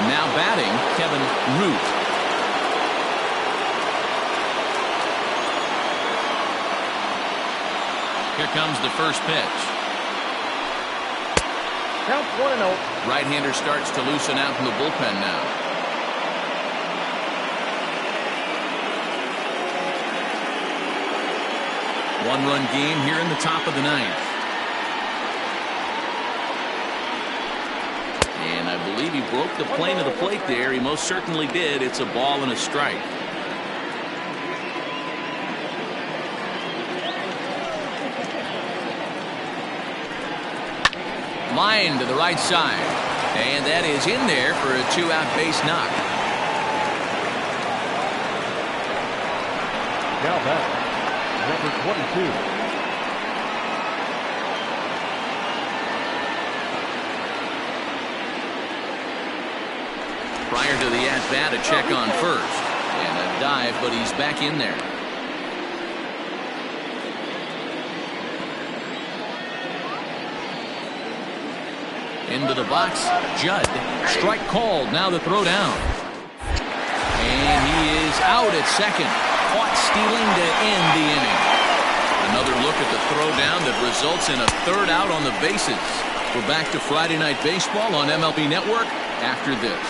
Now batting, Kevin Root. Here comes the first pitch. Count 1-0. Right-hander starts to loosen out in the bullpen now. One-run game here in the top of the ninth. And I believe he broke the plane of the plate there. He most certainly did. It's a ball and a strike. Line to the right side. And that is in there for a two-out base knock. Now back, number 22. Prior to the at-bat, a check on first. And a dive, but he's back in there. Into the box, Judd. Strike called. Now the throw down. And he is out at second. Caught stealing to end the inning. Another look at the throw down that results in a third out on the bases. We're back to Friday Night Baseball on MLB Network after this.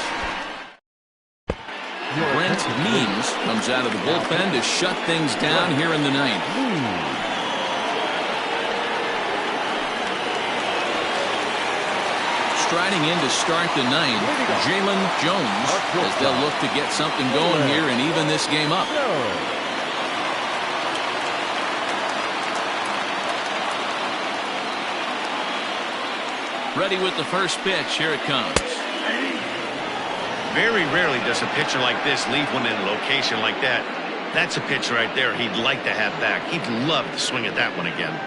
Brent Means comes out of the bullpen to shut things down here in the ninth. striding in to start the ninth, Jalen Jones, as they'll look to get something going here and even this game up. Ready with the first pitch. Here it comes. Very rarely does a pitcher like this leave one in a location like that. That's a pitch right there he'd like to have back. He'd love to swing at that one again.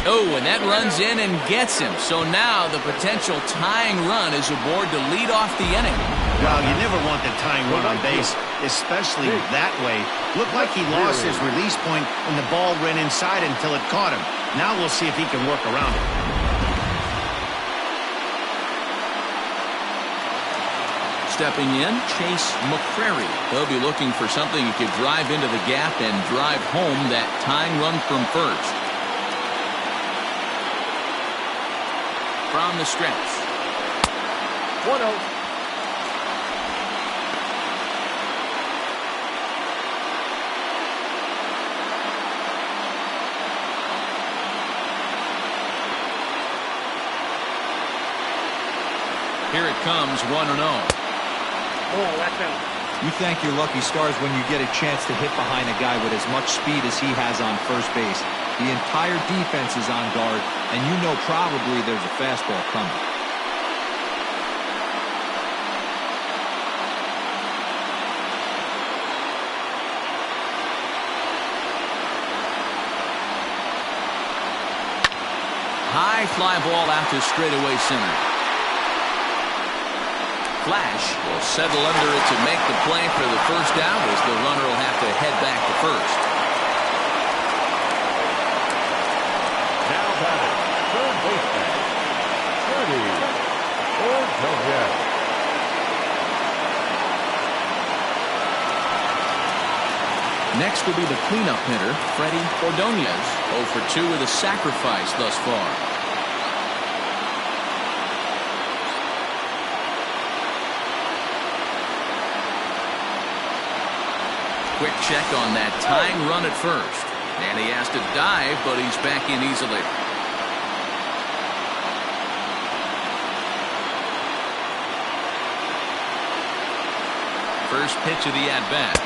Oh, and that runs in and gets him. So now the potential tying run is aboard to lead off the inning. Well, you never want the tying run on base, especially that way. Looked like he lost his release point and the ball ran inside until it caught him. Now we'll see if he can work around it. Stepping in, Chase McCrary. They'll be looking for something he could drive into the gap and drive home that tying run from first. From the stretch. 1-0. Here it comes, 1-0. Oh, that's out. You thank your lucky stars when you get a chance to hit behind a guy with as much speed as he has on first base. The entire defense is on guard, and you know probably there's a fastball coming. High fly ball out to straightaway center. Flash will settle under it to make the play for the first out as the runner will have to head back to first. Now batting, third baseman, Freddie Ordonez. Next will be the cleanup hitter, Freddie Ordonez, 0 for 2 with a sacrifice thus far. Quick check on that tying run at first. And he has to dive, but he's back in easily. First pitch of the at-bat.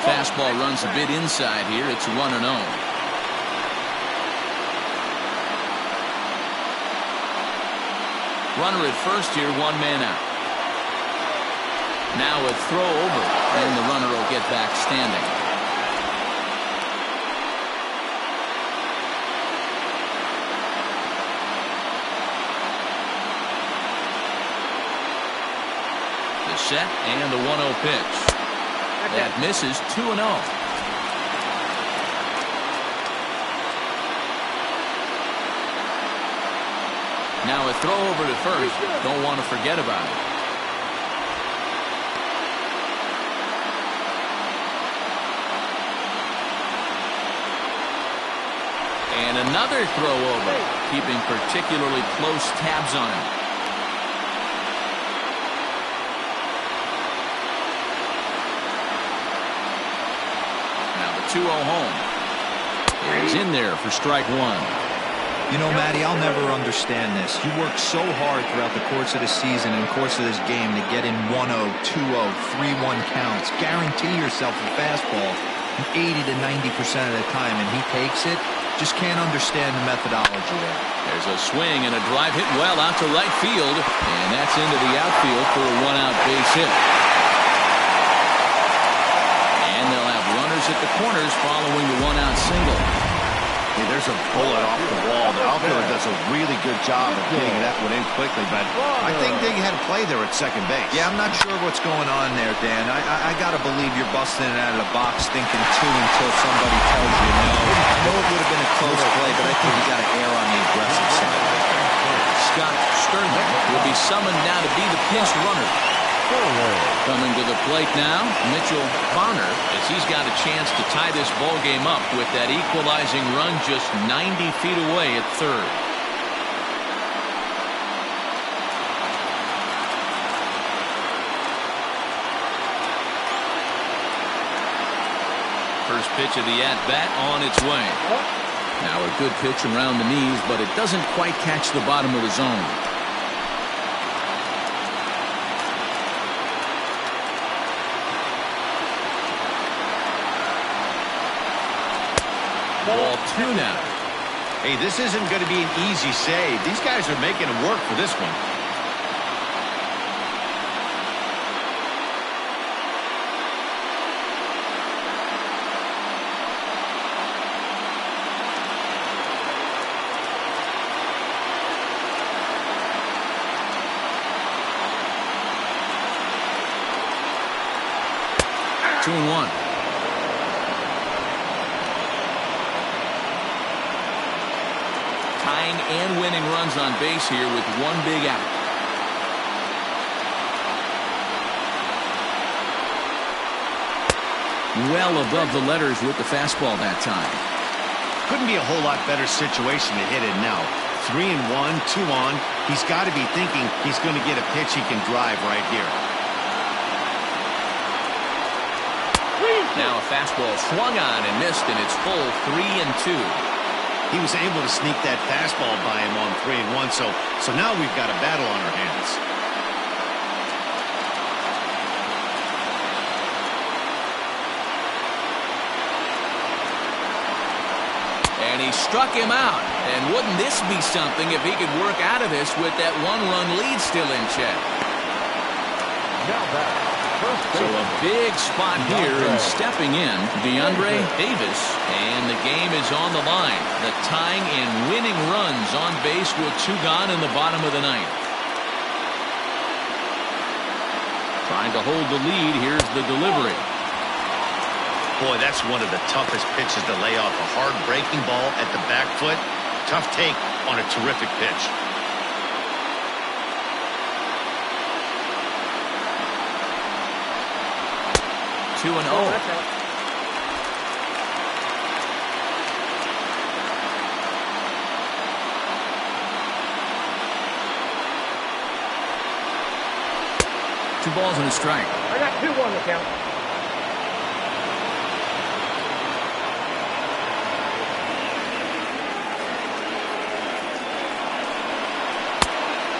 Fastball runs a bit inside here. It's 1-0. Runner at first here, one man out. Now a throw over, and the runner will get back standing. The set and the 1-0 pitch. That misses. 2-0. Now a throw over to first. Don't want to forget about it. And another throw over, keeping particularly close tabs on him. Now the 2-0 home. He's in there for strike one. You know, Matty, I'll never understand this. You work so hard throughout the course of the season and course of this game to get in 1-0, 2-0, 3-1 counts. Guarantee yourself a fastball 80 to 90% of the time, and he takes it. Just can't understand the methodology there. There's a swing and a drive hit well out to right field, and that's into the outfield for a one-out base hit. And they'll have runners at the corners following the one-out single. Hey, there's a bullet off the wall. The outfielder does a really good job of getting that one in quickly, but I think they had a play there at second base. Yeah, I'm not sure what's going on there, Dan. I got to believe you're busting it out of the box thinking two until somebody tells you no. I know it would have been a close play, but I think you got to err on the aggressive side. Scott Sterling will be summoned now to be the pinch runner. Coming to the plate now, Mitchell Bonner, as he's got a chance to tie this ball game up with that equalizing run just 90 feet away at third. first pitch of the at-bat on its way. Now a good pitch around the knees, but it doesn't quite catch the bottom of the zone. Ball 2 now. Hey, this isn't going to be an easy save. These guys are making him work for this one. Two and one. Tying and winning runs on base here with one big out. Well above the letters with the fastball that time. Couldn't be a whole lot better situation to hit it now. 3-1, 2 on. He's got to be thinking he's going to get a pitch he can drive right here. Now a fastball swung on and missed, and it's full 3-2. He was able to sneak that fastball by him on 3-1, so now we've got a battle on our hands. And he struck him out. And wouldn't this be something if he could work out of this with that one-run lead still in check? Now back. So a big spot here, and stepping in, DeAndre Davis, and the game is on the line. The tying and winning runs on base with 2 gone in the bottom of the 9th. Trying to hold the lead. Here's the delivery. Boy, that's one of the toughest pitches to lay off. A hard breaking ball at the back foot. Tough take on a terrific pitch. 2-0. Two balls and a strike. I got 2-1 to count.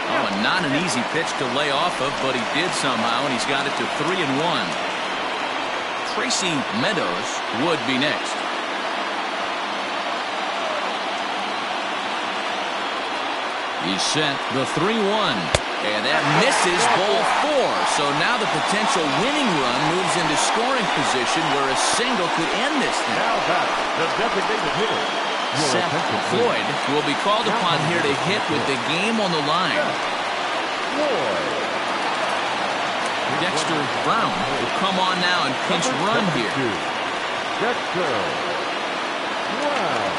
Oh, and not an easy pitch to lay off of, but he did somehow, and he's got it to 3-1. Tracy Meadows would be next. He's set the 3-1. And that misses ball 4. So now the potential winning run moves into scoring position where a single could end this thing. Now back, the designated hitter. Seth Floyd will be called upon here to hit with the game on the line. Dexter Brown will come on now and pinch run here. Dexter Brown.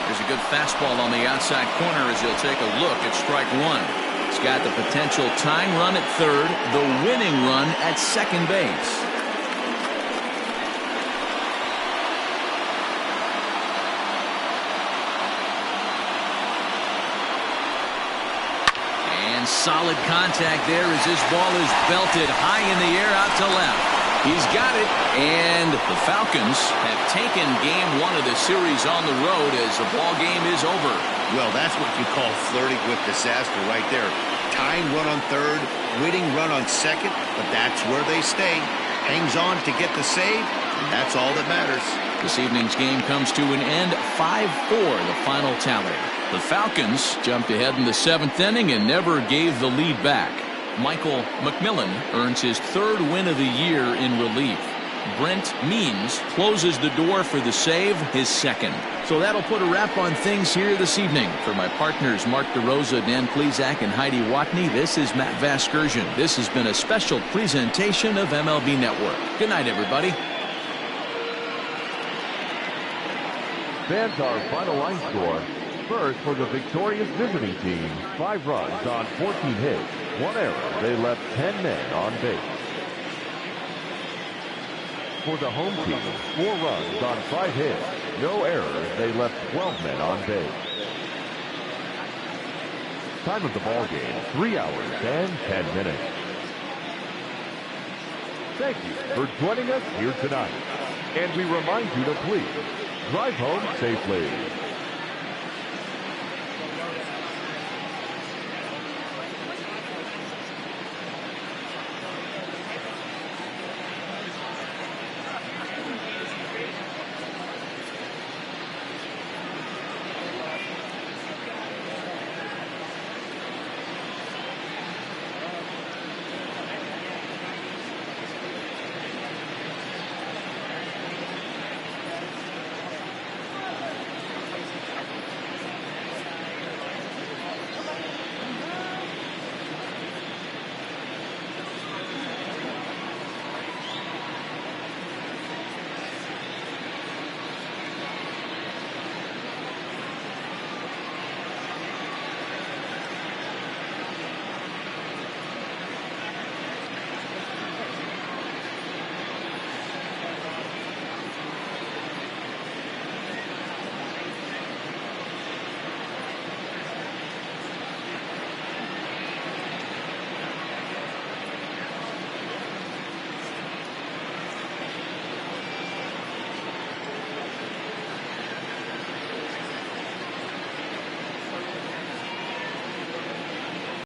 There's a good fastball on the outside corner as he'll take a look at strike 1. He's got the potential tying run at third, the winning run at second base. Solid contact there as this ball is belted high in the air out to left. He's got it, and the Falcons have taken game 1 of the series on the road as the ball game is over. Well, that's what you call flirting with disaster right there. Tying run on third, winning run on second, but that's where they stay. Hangs on to get the save, and that's all that matters. This evening's game comes to an end, 5-4, the final tally. The Falcons jumped ahead in the 7th inning and never gave the lead back. Michael McMillan earns his 3rd win of the year in relief. Brent Means closes the door for the save, his 2nd. So that'll put a wrap on things here this evening. For my partners Mark DeRosa, Dan Plezak, and Heidi Watney, this is Matt Vasgersian. This has been a special presentation of MLB Network. Good night, everybody. Stands our final line score. First, for the victorious visiting team, 5 runs on 14 hits, 1 error. They left 10 men on base. For the home team, 4 runs on 5 hits, no errors. They left 12 men on base. Time of the ball game, 3 hours and 10 minutes. Thank you for joining us here tonight. And we remind you to please drive home safely.